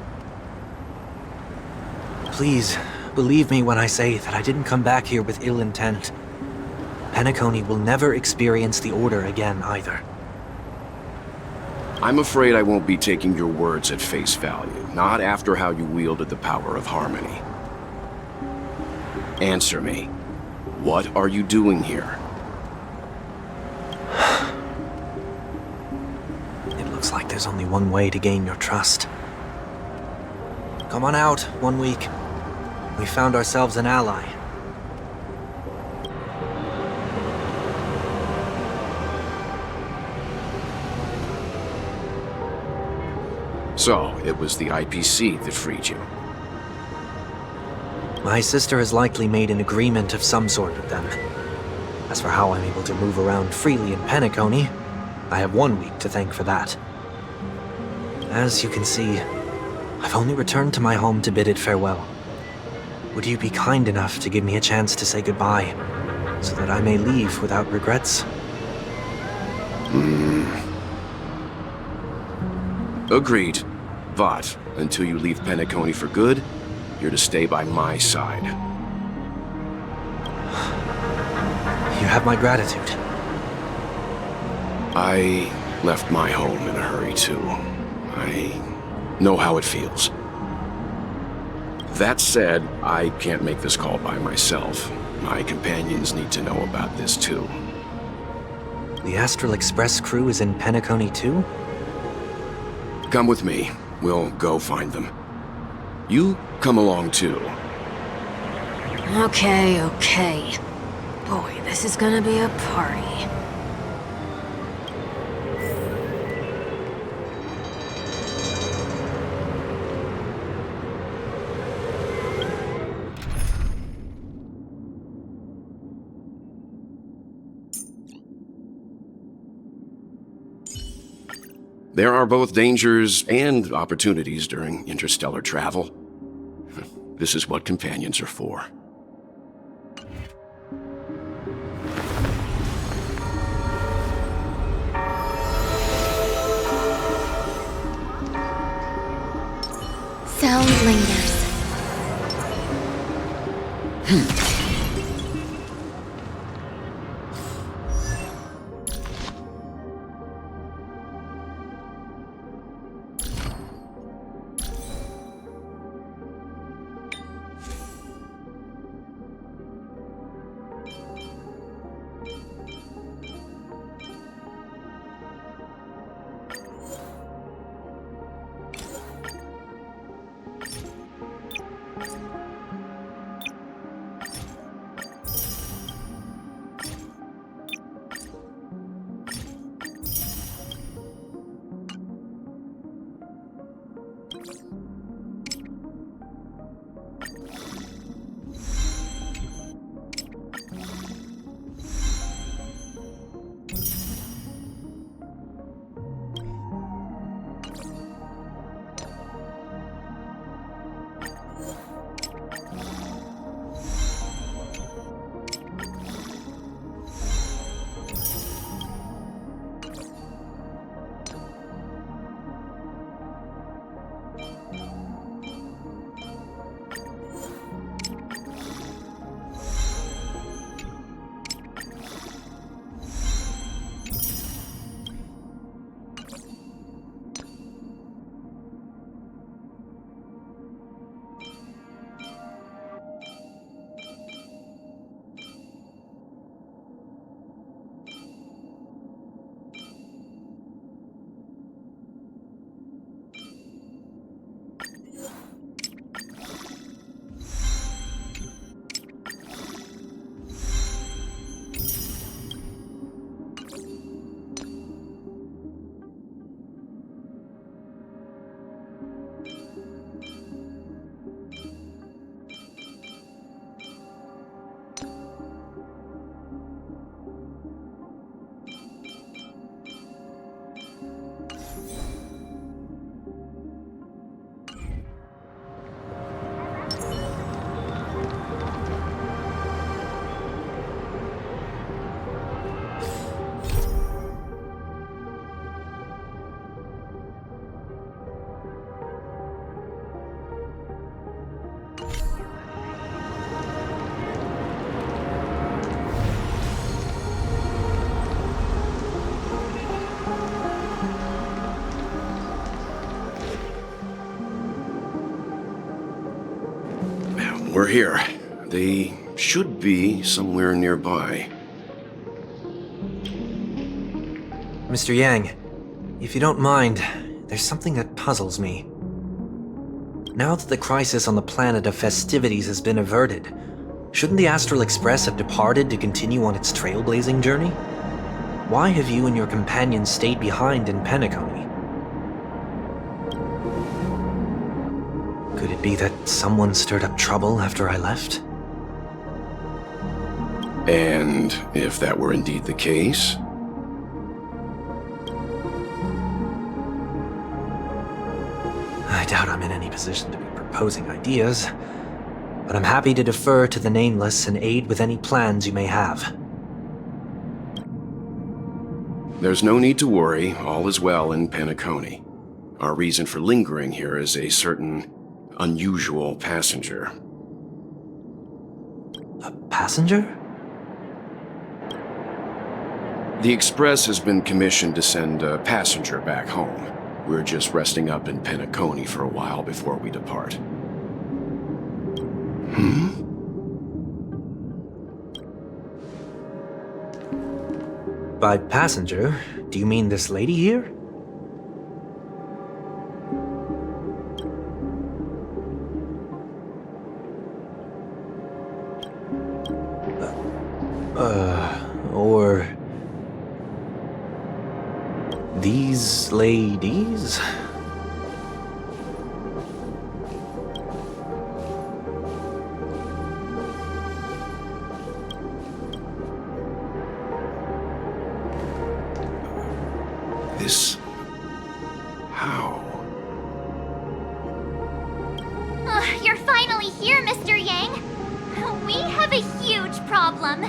Please, believe me when I say that I didn't come back here with ill intent. Penacony will never experience the Order again, either. I'm afraid I won't be taking your words at face value, not after how you wielded the power of harmony. Answer me. What are you doing here? It looks like there's only one way to gain your trust. Come on out, 1 week. We found ourselves an ally. So, it was the IPC that freed you. My sister has likely made an agreement of some sort with them. As for how I'm able to move around freely in Penacony, I have 1 week to thank for that. As you can see, I've only returned to my home to bid it farewell. Would you be kind enough to give me a chance to say goodbye, so that I may leave without regrets? Agreed. But, until you leave Penacony for good, you're to stay by my side. You have my gratitude. I left my home in a hurry, too. I know how it feels. That said, I can't make this call by myself. My companions need to know about this, too. The Astral Express crew is in Penacony, too? Come with me. We'll go find them. You come along too. Okay, okay. Boy, this is gonna be a party. There are both dangers and opportunities during interstellar travel. This is what companions are for. Sound lingers. We're here. They should be somewhere nearby. Mr. Yang, if you don't mind, there's something that puzzles me. Now that the crisis on the planet of festivities has been averted, shouldn't the Astral Express have departed to continue on its trailblazing journey? Why have you and your companions stayed behind in Penacony? Could it be that someone stirred up trouble after I left? And if that were indeed the case? I doubt I'm in any position to be proposing ideas, but I'm happy to defer to the Nameless and aid with any plans you may have. There's no need to worry. All is well in Penacony. Our reason for lingering here is a certain unusual passenger. A passenger? The Express has been commissioned to send a passenger back home. We're just resting up in Penacony for a while before we depart. By passenger, do you mean this lady here? These ladies? This... how? You're finally here, Mr. Yang. We have a huge problem.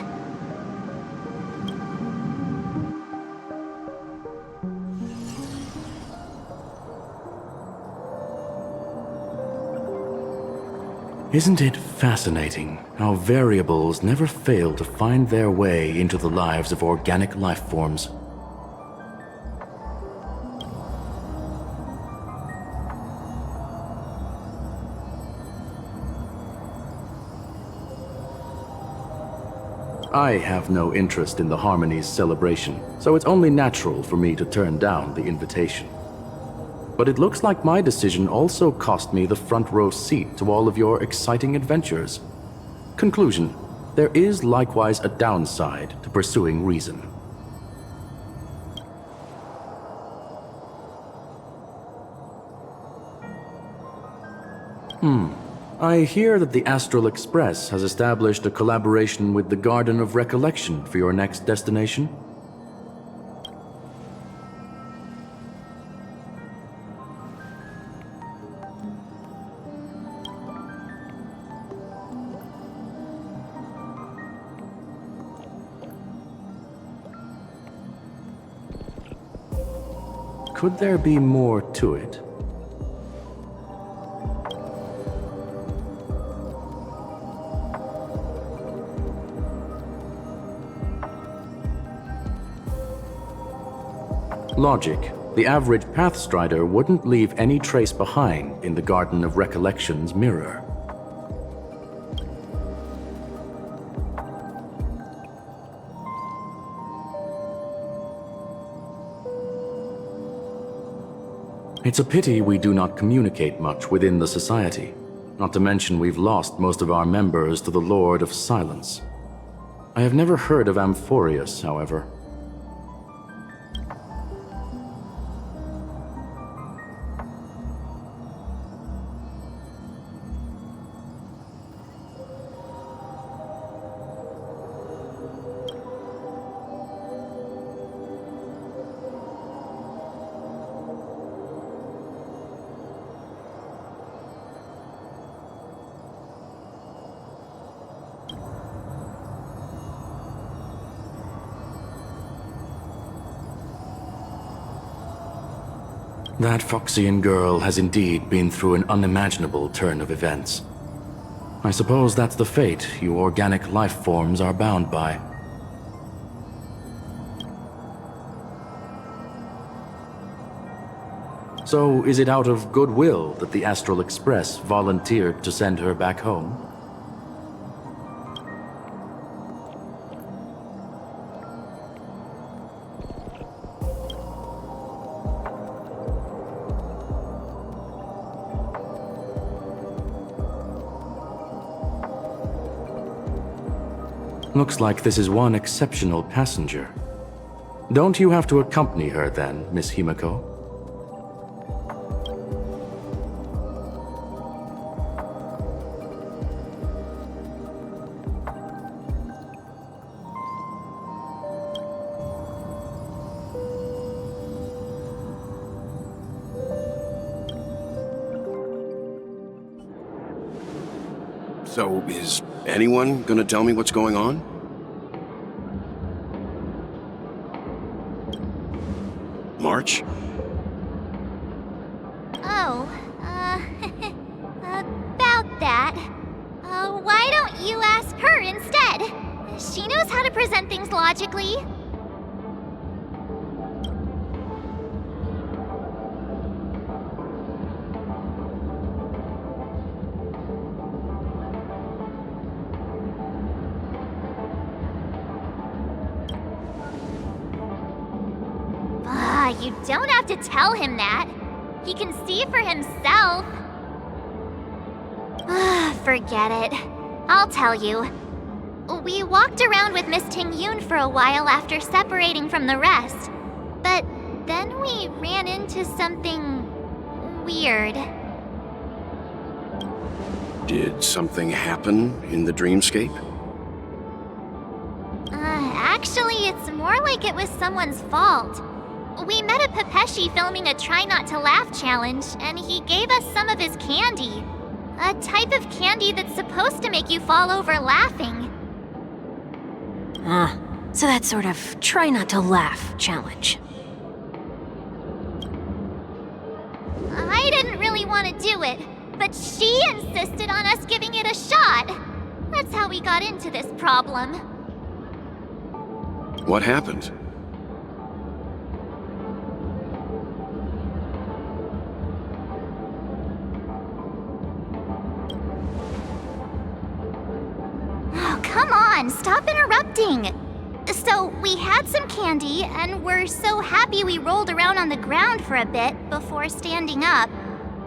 Isn't it fascinating how variables never fail to find their way into the lives of organic life forms? I have no interest in the Harmony's celebration, so it's only natural for me to turn down the invitation. But it looks like my decision also cost me the front row seat to all of your exciting adventures. Conclusion: there is likewise a downside to pursuing reason. I hear that the Astral Express has established a collaboration with the Garden of Recollection for your next destination. Could there be more to it? Logic. The average Pathstrider wouldn't leave any trace behind in the Garden of Recollection's mirror. It's a pity we do not communicate much within the society. Not to mention we've lost most of our members to the Lord of Silence. I have never heard of Amphorius, however. That Foxian girl has indeed been through an unimaginable turn of events. I suppose that's the fate you organic life forms are bound by. So, is it out of goodwill that the Astral Express volunteered to send her back home? Looks like this is one exceptional passenger. Don't you have to accompany her then, Miss Himiko? So, is anyone gonna tell me what's going on? March? Oh, about that. Why don't you ask her instead? She knows how to present things logically. You don't have to tell him that. He can see for himself. Forget it. I'll tell you. We walked around with Miss Ting Yun for a while after separating from the rest. But then we ran into something weird. Did something happen in the dreamscape? Actually, it's more like it was someone's fault. We met a Pepeshi filming a Try Not to Laugh challenge, and he gave us some of his candy. A type of candy that's supposed to make you fall over laughing. So that sort of try not to laugh challenge. I didn't really want to do it, but she insisted on us giving it a shot. That's how we got into this problem. What happened? Oh, come on, stop interrupting. So, we had some candy, and we're so happy we rolled around on the ground for a bit before standing up.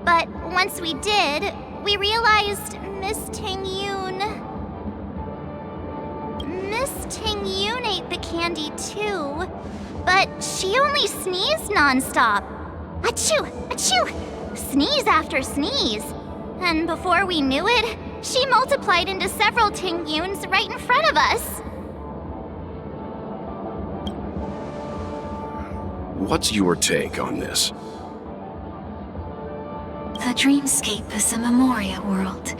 But once we did, we realized Miss Ting-Yoon ate the candy too, but she only sneezed nonstop. Achoo! Achoo! Sneeze after sneeze. And before we knew it, she multiplied into several Ting-Yoons right in front of us. What's your take on this? The dreamscape is a Memoria world.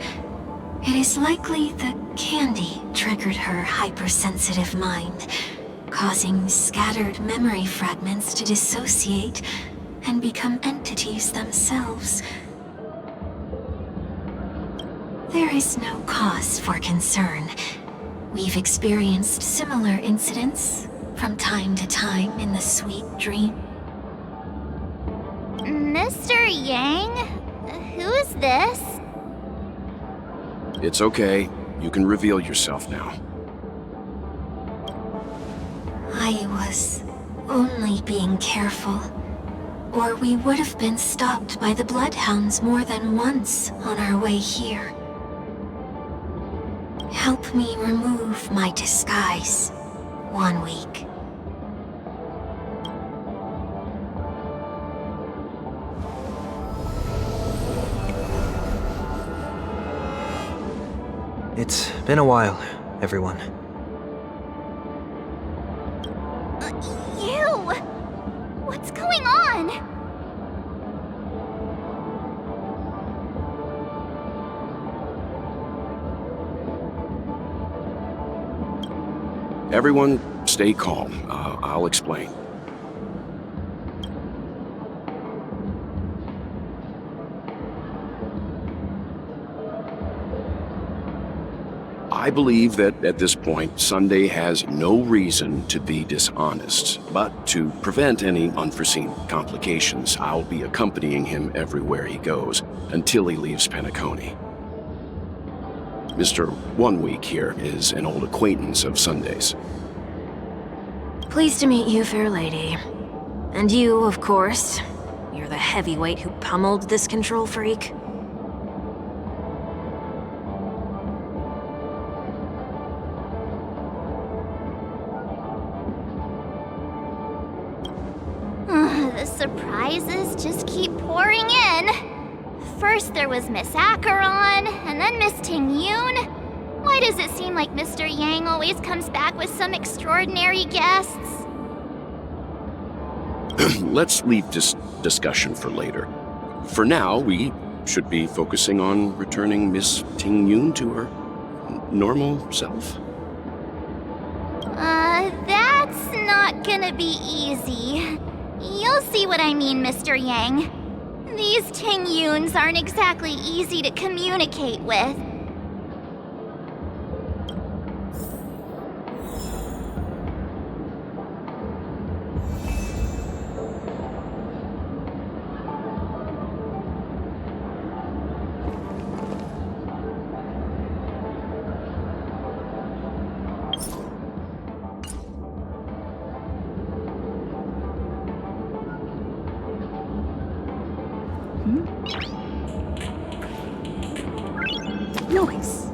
It is likely the candy triggered her hypersensitive mind, causing scattered memory fragments to dissociate and become entities themselves. There is no cause for concern. We've experienced similar incidents from time to time in the sweet dream. Mr. Yang? Who's this? It's okay. You can reveal yourself now. I was only being careful, or we would have been stopped by the Bloodhounds more than once on our way here. Help me remove my disguise. 1 week. It's been a while, everyone. You! What's going on? Everyone, stay calm. I'll explain. I believe that at this point, Sunday has no reason to be dishonest. But to prevent any unforeseen complications, I'll be accompanying him everywhere he goes until he leaves Penacony. Mr. 1 Week here is an old acquaintance of Sunday's. Pleased to meet you, fair lady. And you, of course. You're the heavyweight who pummeled this control freak. The surprises just keep pouring in. First there was Miss Acheron, and then Miss Ting-Yoon. Why does it seem like Mr. Yang always comes back with some extraordinary guests? Let's leave this discussion for later. For now, we should be focusing on returning Miss Ting-Yoon to her normal self. That's not gonna be easy. You'll see what I mean, Mr. Yang. These Ting-Yoons aren't exactly easy to communicate with. Noise.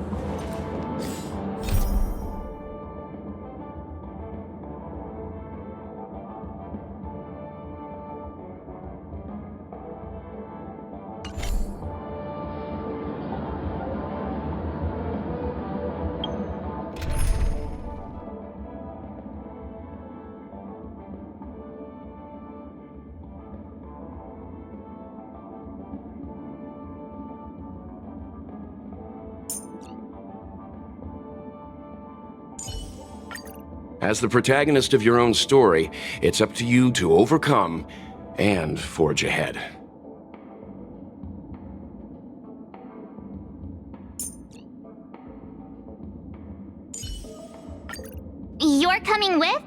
As the protagonist of your own story, it's up to you to overcome and forge ahead. You're coming with?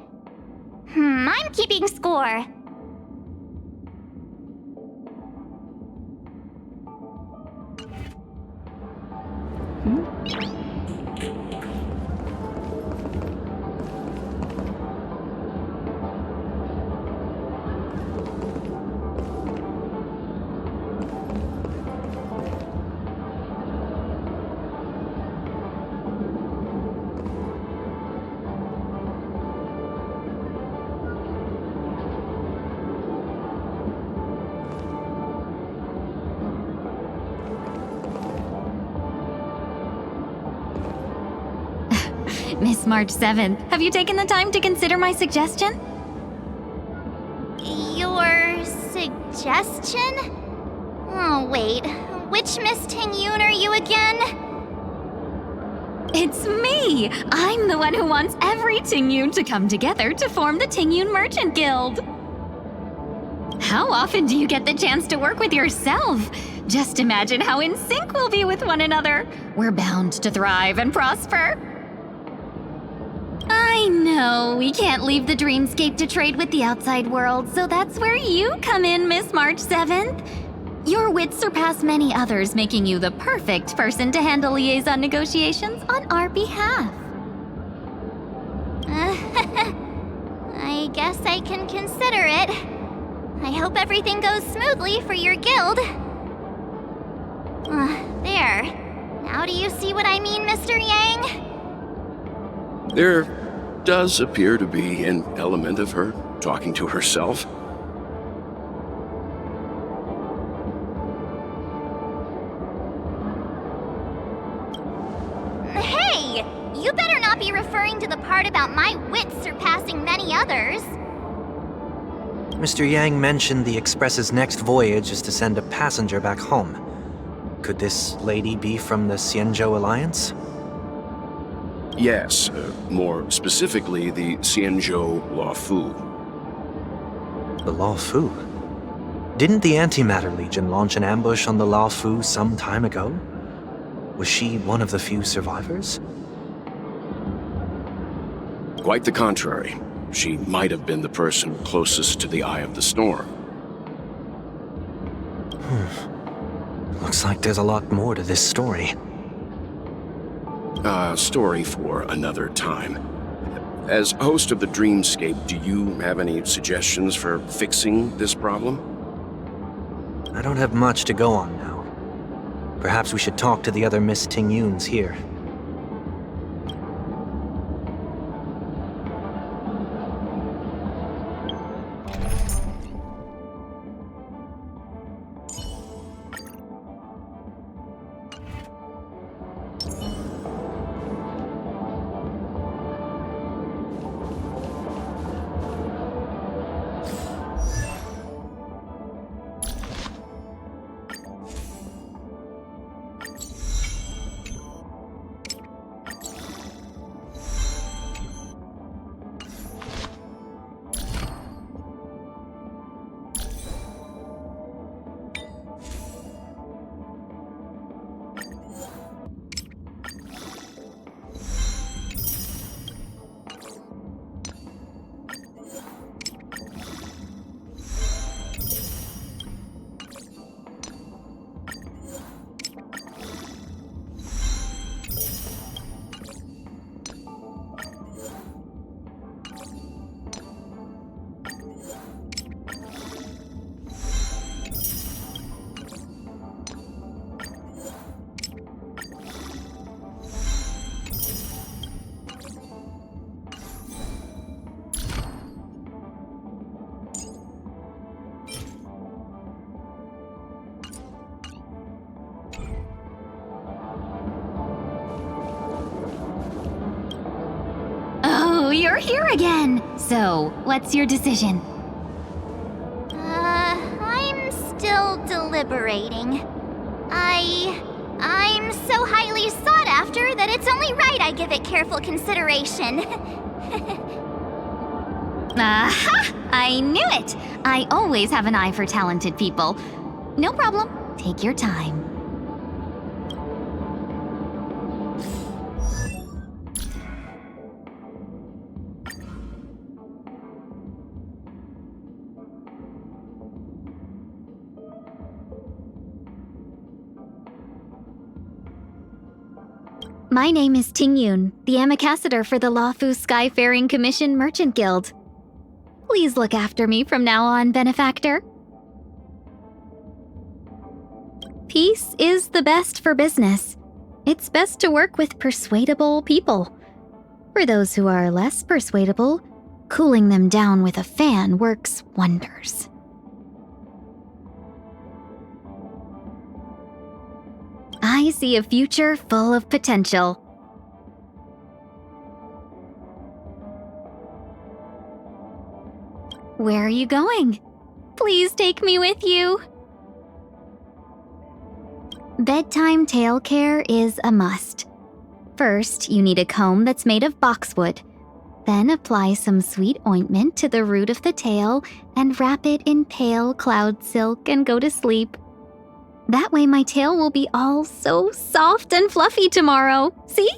I'm keeping score. Miss March 7th, have you taken the time to consider my suggestion? Your suggestion? Oh, wait. Which Miss Ting-Yoon are you again? It's me! I'm the one who wants every Ting-Yoon to come together to form the Ting-Yoon Merchant Guild. How often do you get the chance to work with yourself? Just imagine how in sync we'll be with one another. We're bound to thrive and prosper. I know, we can't leave the dreamscape to trade with the outside world, so that's where you come in, Miss March 7th. Your wits surpass many others, making you the perfect person to handle liaison negotiations on our behalf. I guess I can consider it. I hope everything goes smoothly for your guild. There. Now do you see what I mean, Mr. Yang? There does appear to be an element of her talking to herself. Hey! You better not be referring to the part about my wits surpassing many others. Mr. Yang mentioned the Express's next voyage is to send a passenger back home. Could this lady be from the Xianzhou Alliance? Yes, more specifically, the Xianzhou Luofu. The Luofu? Didn't the Antimatter Legion launch an ambush on the Luofu some time ago? Was she one of the few survivors? Quite the contrary. She might have been the person closest to the eye of the storm. Looks like there's a lot more to this story. A story for another time. As host of the Dreamscape, do you have any suggestions for fixing this problem? I don't have much to go on now. Perhaps we should talk to the other Miss Ting-Yoons here. Oh, you're here again! So, what's your decision? I'm still deliberating. I'm so highly sought after that it's only right I give it careful consideration. Aha! I knew it! I always have an eye for talented people. No problem. Take your time. My name is Tingyun, the ambassador for the Lawfu Skyfaring Commission Merchant Guild. Please look after me from now on, benefactor. Peace is the best for business. It's best to work with persuadable people. For those who are less persuadable, cooling them down with a fan works wonders. I see a future full of potential. Where are you going? Please take me with you. Bedtime tail care is a must. First, you need a comb that's made of boxwood. Then apply some sweet ointment to the root of the tail and wrap it in pale cloud silk and go to sleep. That way my tail will be all so soft and fluffy tomorrow. See?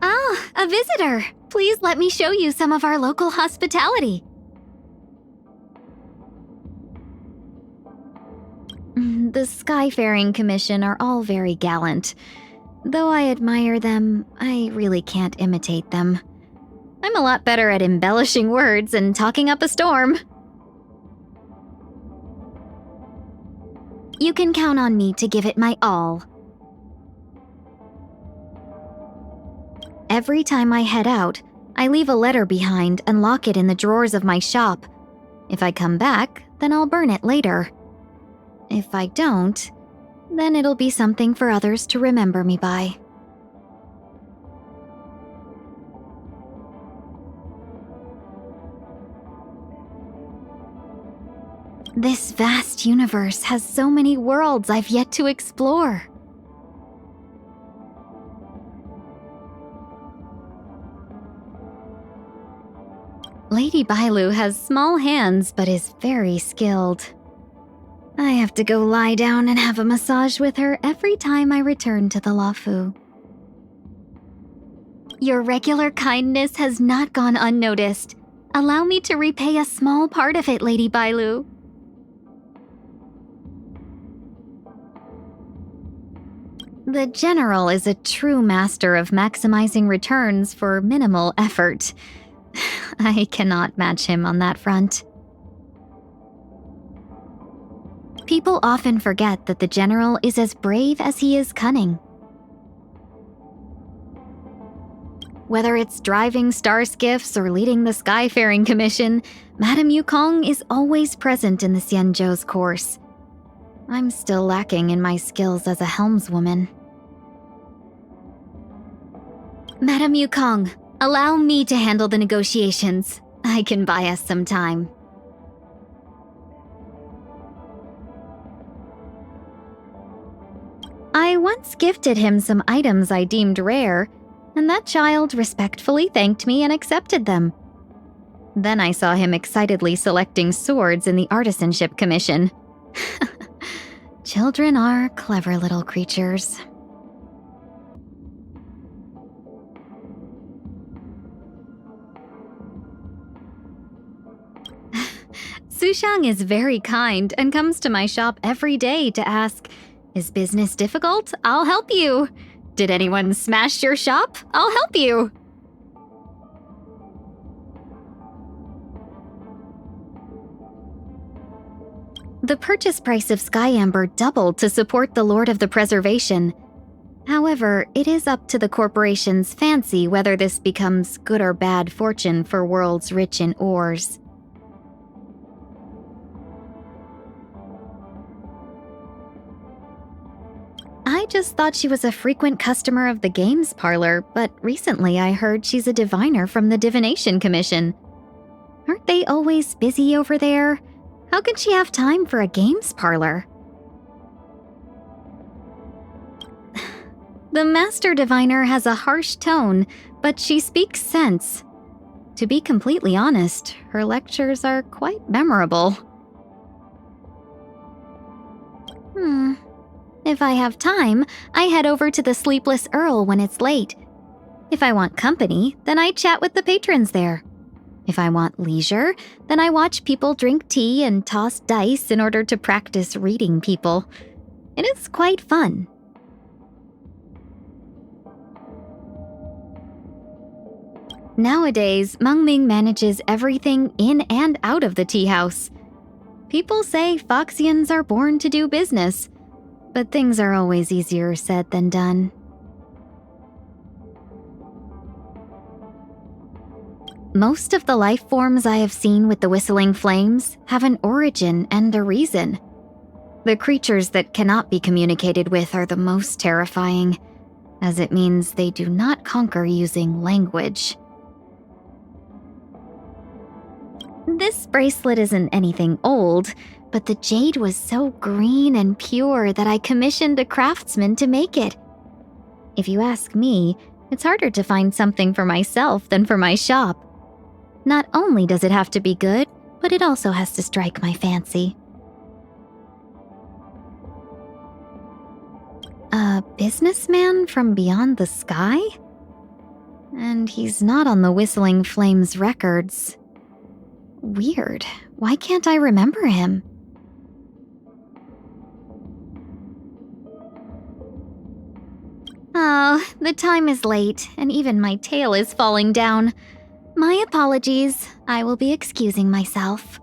Ah, a visitor. Please let me show you some of our local hospitality. The Skyfaring Commission are all very gallant. Though I admire them, I really can't imitate them. I'm a lot better at embellishing words and talking up a storm. You can count on me to give it my all. Every time I head out, I leave a letter behind and lock it in the drawers of my shop. If I come back, then I'll burn it later. If I don't, then it'll be something for others to remember me by. This vast universe has so many worlds I've yet to explore. Lady Bailu has small hands but is very skilled. I have to go lie down and have a massage with her every time I return to the Lawfu. Your regular kindness has not gone unnoticed. Allow me to repay a small part of it, Lady Bailu. The General is a true master of maximizing returns for minimal effort. I cannot match him on that front. People often forget that the General is as brave as he is cunning. Whether it's driving star skiffs or leading the Skyfaring Commission, Madame Yukong is always present in the Xianzhou's course. I'm still lacking in my skills as a helmswoman. Madame Yukong, allow me to handle the negotiations. I can buy us some time. I once gifted him some items I deemed rare, and that child respectfully thanked me and accepted them. Then I saw him excitedly selecting swords in the Artisanship Commission. Children are clever little creatures. Sushang is very kind and comes to my shop every day to ask, "Is business difficult? I'll help you. Did anyone smash your shop? I'll help you." The purchase price of Sky Amber doubled to support the Lord of the Preservation. However, it is up to the corporation's fancy whether this becomes good or bad fortune for worlds rich in ores. I just thought she was a frequent customer of the games parlor, but recently I heard she's a diviner from the Divination Commission. Aren't they always busy over there? How can she have time for a games parlor? The Master Diviner has a harsh tone, but she speaks sense. To be completely honest, her lectures are quite memorable. If I have time, I head over to the Sleepless Earl when it's late. If I want company, then I chat with the patrons there. If I want leisure, then I watch people drink tea and toss dice in order to practice reading people. It is quite fun. Nowadays, Mengming manages everything in and out of the tea house. People say Foxians are born to do business, but things are always easier said than done. Most of the life forms I have seen with the Whistling Flames have an origin and a reason. The creatures that cannot be communicated with are the most terrifying, as it means they do not conquer using language. This bracelet isn't anything old, but the jade was so green and pure that I commissioned a craftsman to make it. If you ask me, it's harder to find something for myself than for my shop. Not only does it have to be good, but it also has to strike my fancy. A businessman from beyond the sky? And he's not on the Whistling Flames records. Weird. Why can't I remember him? Oh, the time is late, and even my tail is falling down. My apologies. I will be excusing myself.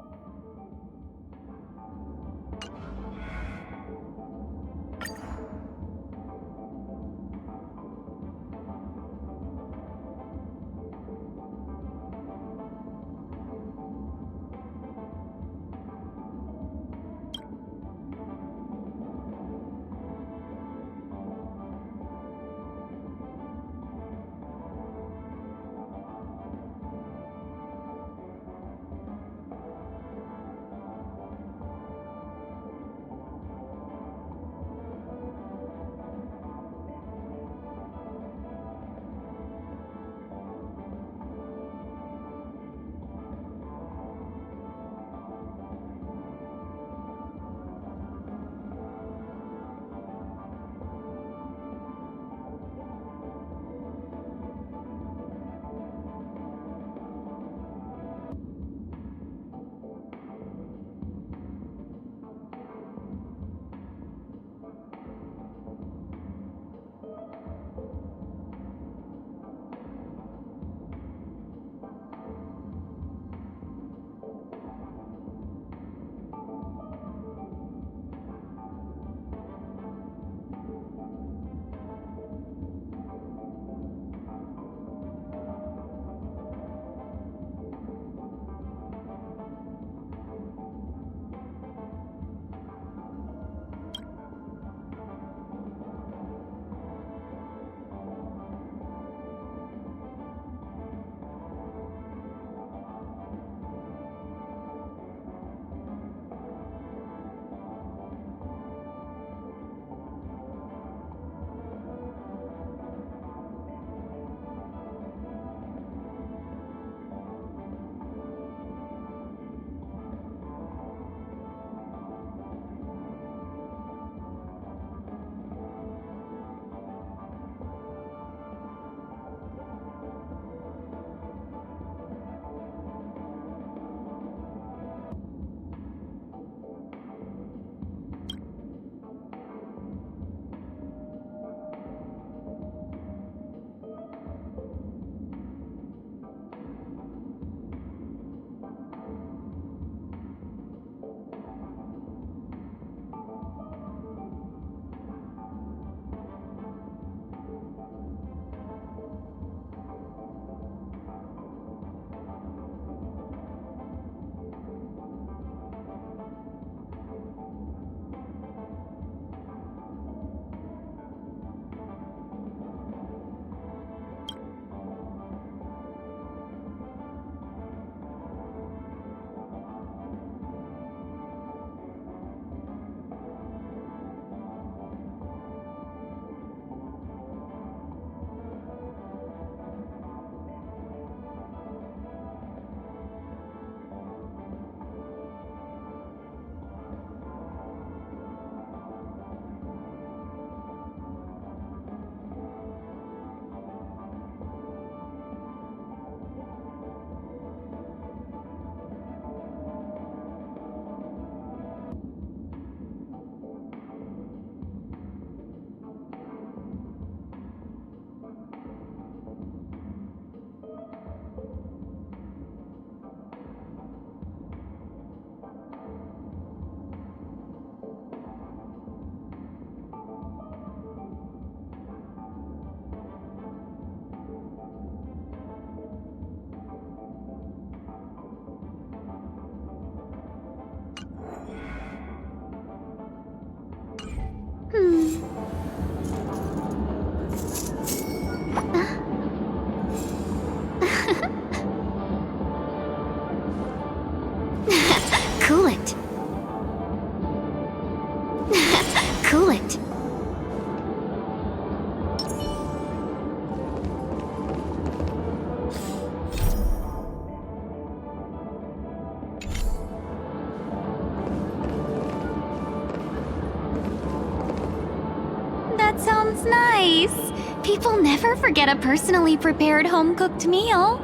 nice. People never forget a personally prepared home-cooked meal.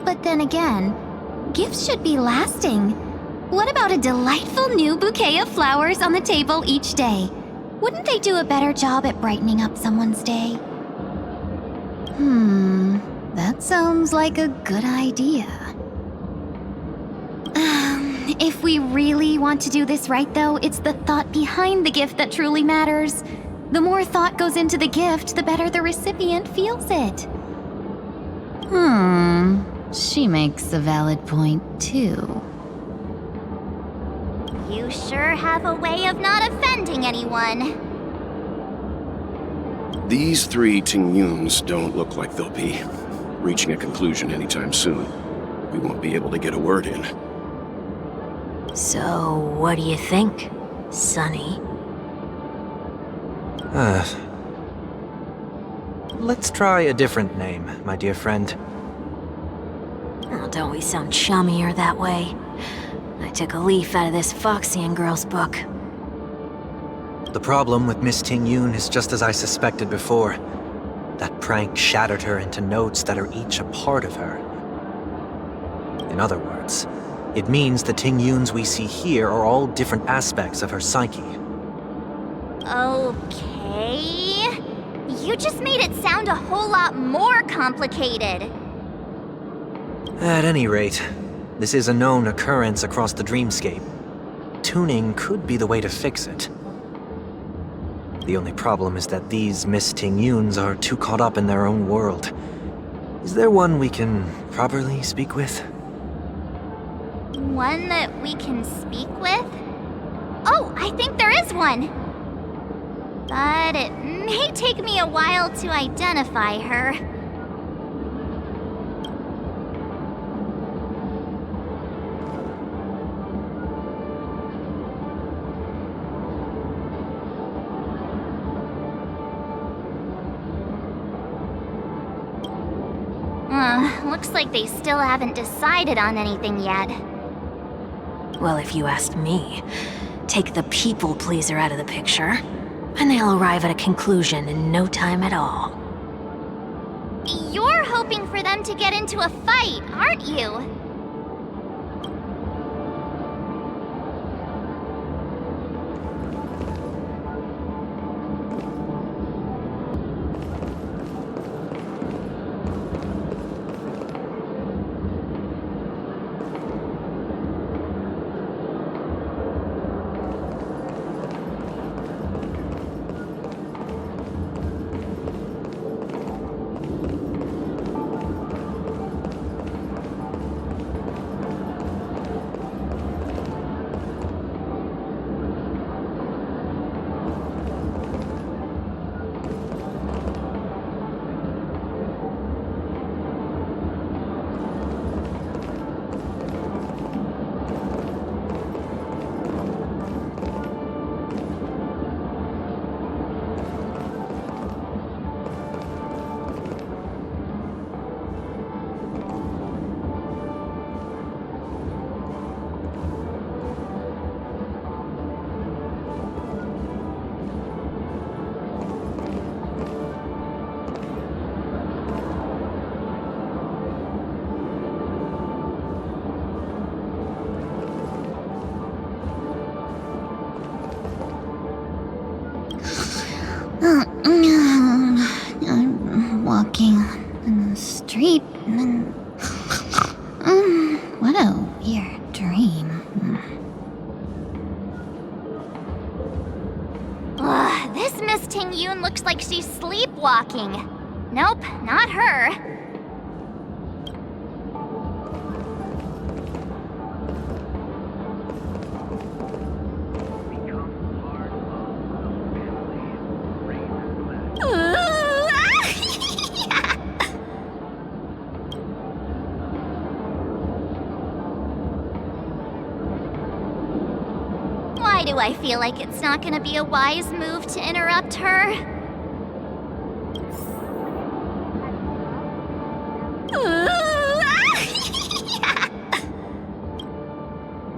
But then again, gifts should be lasting. What about a delightful new bouquet of flowers on the table each day? Wouldn't they do a better job at brightening up someone's day? That sounds like a good idea. If we really want to do this right, though, it's the thought behind the gift that truly matters. The more thought goes into the gift, the better the recipient feels it. She makes a valid point, too. You sure have a way of not offending anyone. These three Tingyuns don't look like they'll be reaching a conclusion anytime soon. We won't be able to get a word in. So, what do you think, Sonny? Let's try a different name, my dear friend. Oh, don't we sound chummier that way? I took a leaf out of this Foxian girl's book. The problem with Miss Tingyun is just as I suspected before. That prank shattered her into notes that are each a part of her. In other words, it means the Tingyuns we see here are all different aspects of her psyche. Okay. You just made it sound a whole lot more complicated. At any rate, this is a known occurrence across the dreamscape. Tuning could be the way to fix it. The only problem is that these Miss Tingyuns are too caught up in their own world. Is there one we can properly speak with? One that we can speak with? Oh, I think there is one! But it may take me a while to identify her. Looks like they still haven't decided on anything yet. Well, if you ask me, take the people pleaser out of the picture, and they'll arrive at a conclusion in no time at all. You're hoping for them to get into a fight, aren't you? I'm walking in the street and what a weird dream. This Miss Tingyun looks like she's sleepwalking. Nope, not her. Why do I feel like it's not gonna be a wise move to interrupt her?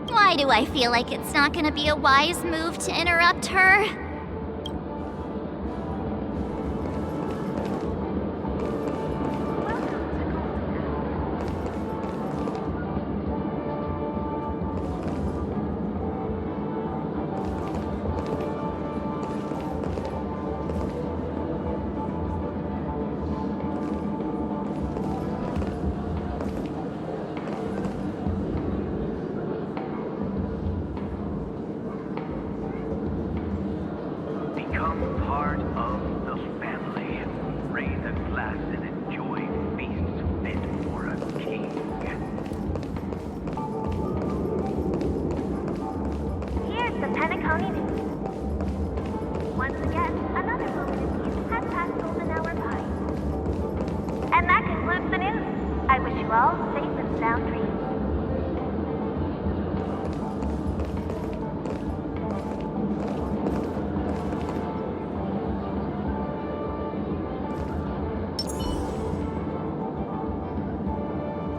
Why do I feel like it's not gonna be a wise move to interrupt her? I wish you all safe and sound dreams.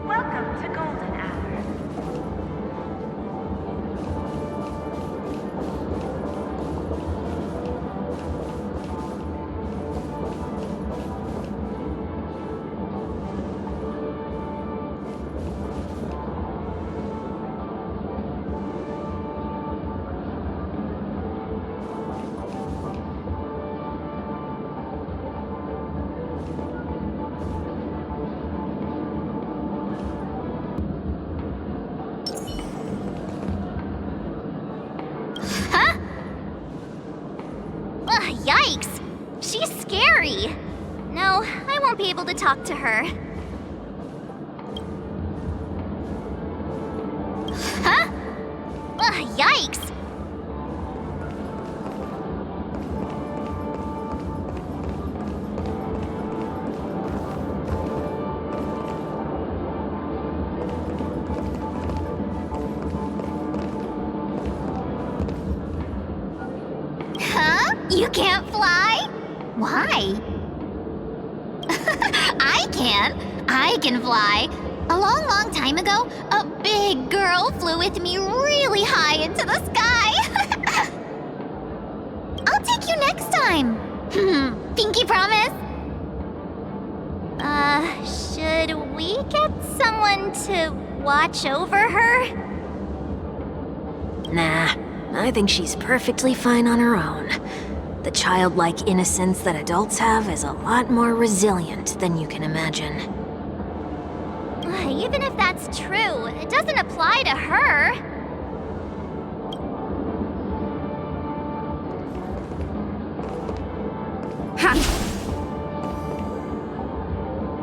Welcome to Golden Hour. Huh? Ugh, yikes! She's scary! No, I won't be able to talk to her. Huh? Ugh, yikes! Huh? You can't fly? Why? I can. I can fly. A long, long time ago, a big girl flew with me really high into the sky. I'll take you next time. Pinky promise? Should we get someone to watch over her? Nah, I think she's perfectly fine on her own. The childlike innocence that adults have is a lot more resilient than you can imagine. Even if that's true, it doesn't apply to her.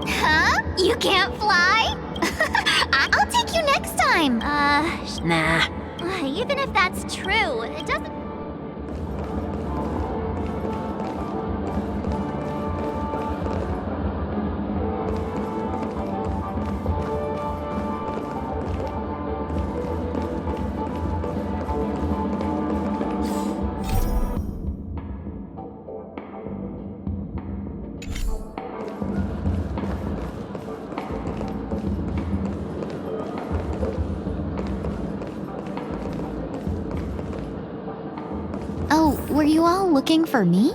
Huh? You can't fly? I'll take you next time. Nah. Even if that's true, it doesn't... Oh, were you all looking for me?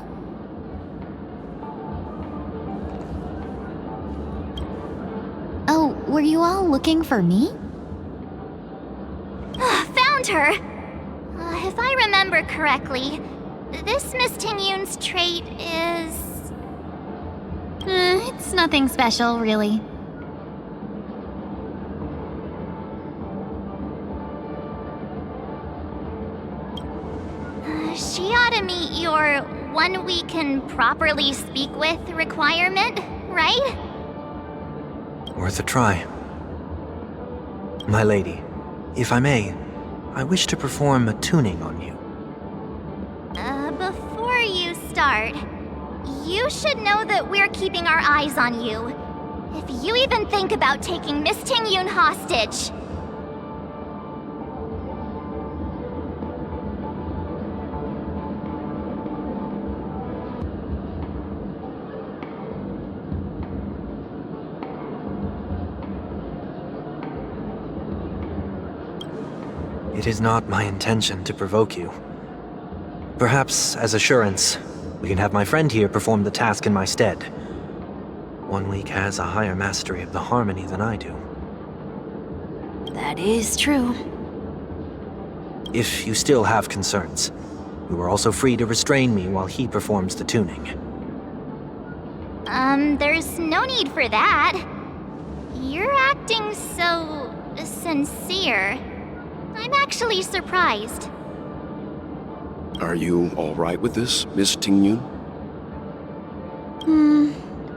Oh, were you all looking for me? Found her! If I remember correctly, this Miss Tingyun's trait is... It's nothing special, really. She ought to meet your one we can properly speak with requirement, right? Worth a try. My lady, if I may, I wish to perform a tuning on you. Before you start, you should know that we're keeping our eyes on you. If you even think about taking Miss Tingyun hostage... It is not my intention to provoke you. Perhaps, as assurance, we can have my friend here perform the task in my stead. 1 week has a higher mastery of the harmony than I do. That is true. If you still have concerns, you are also free to restrain me while he performs the tuning. There's no need for that. You're acting so... sincere. I'm actually surprised. Are you all right with this, Miss Tingyun?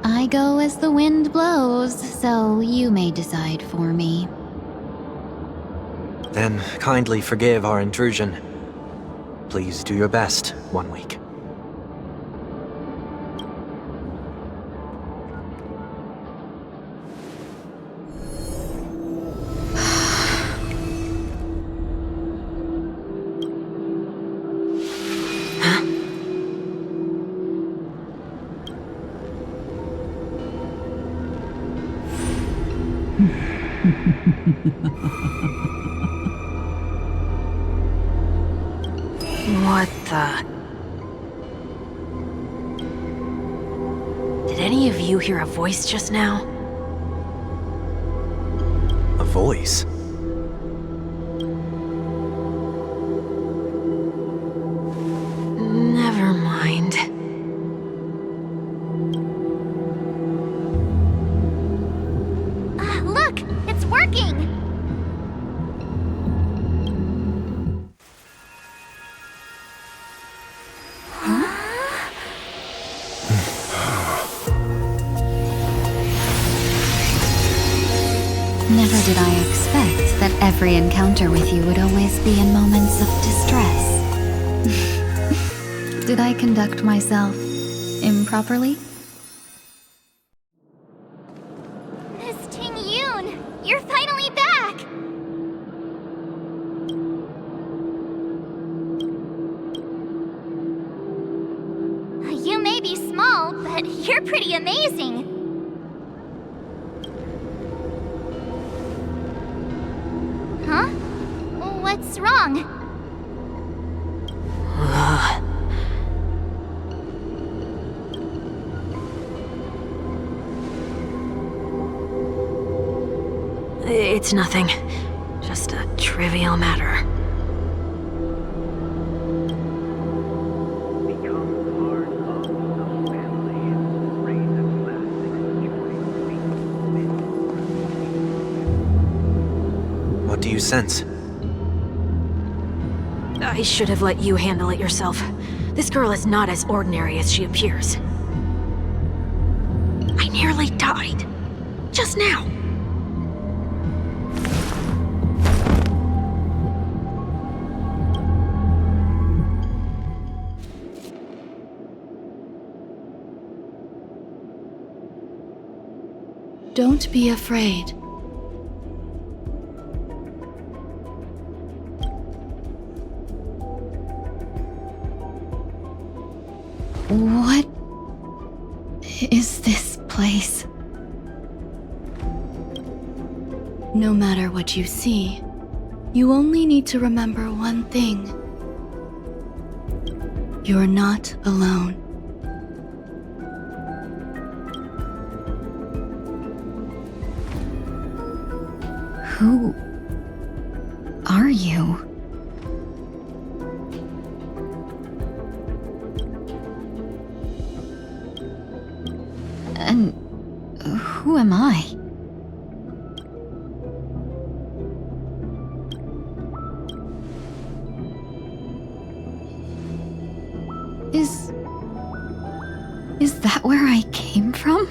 I go as the wind blows, so you may decide for me. Then kindly forgive our intrusion. Please do your best, 1 week. What the? Did any of you hear a voice just now? A voice? Never mind. Look! It's working! Never did I expect that every encounter with you would always be in moments of distress. Did I conduct myself improperly? Miss Ting-Yoon! You're finally back! You may be small, but you're pretty amazing! Huh? What's wrong? It's nothing. Just a trivial matter. What do you sense? I should have let you handle it yourself. This girl is not as ordinary as she appears. I nearly died. Just now. Don't be afraid. What is this place? No matter what you see, you only need to remember one thing. You're not alone. Who are you? And who am I? Is that where I came from?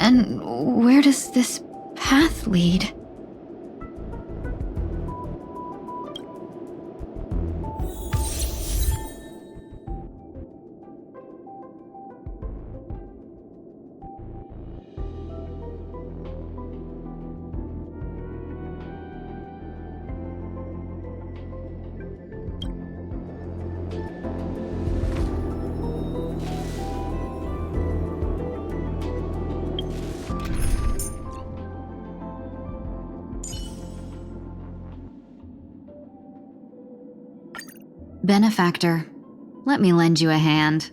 And where does this path lead? Benefactor, let me lend you a hand.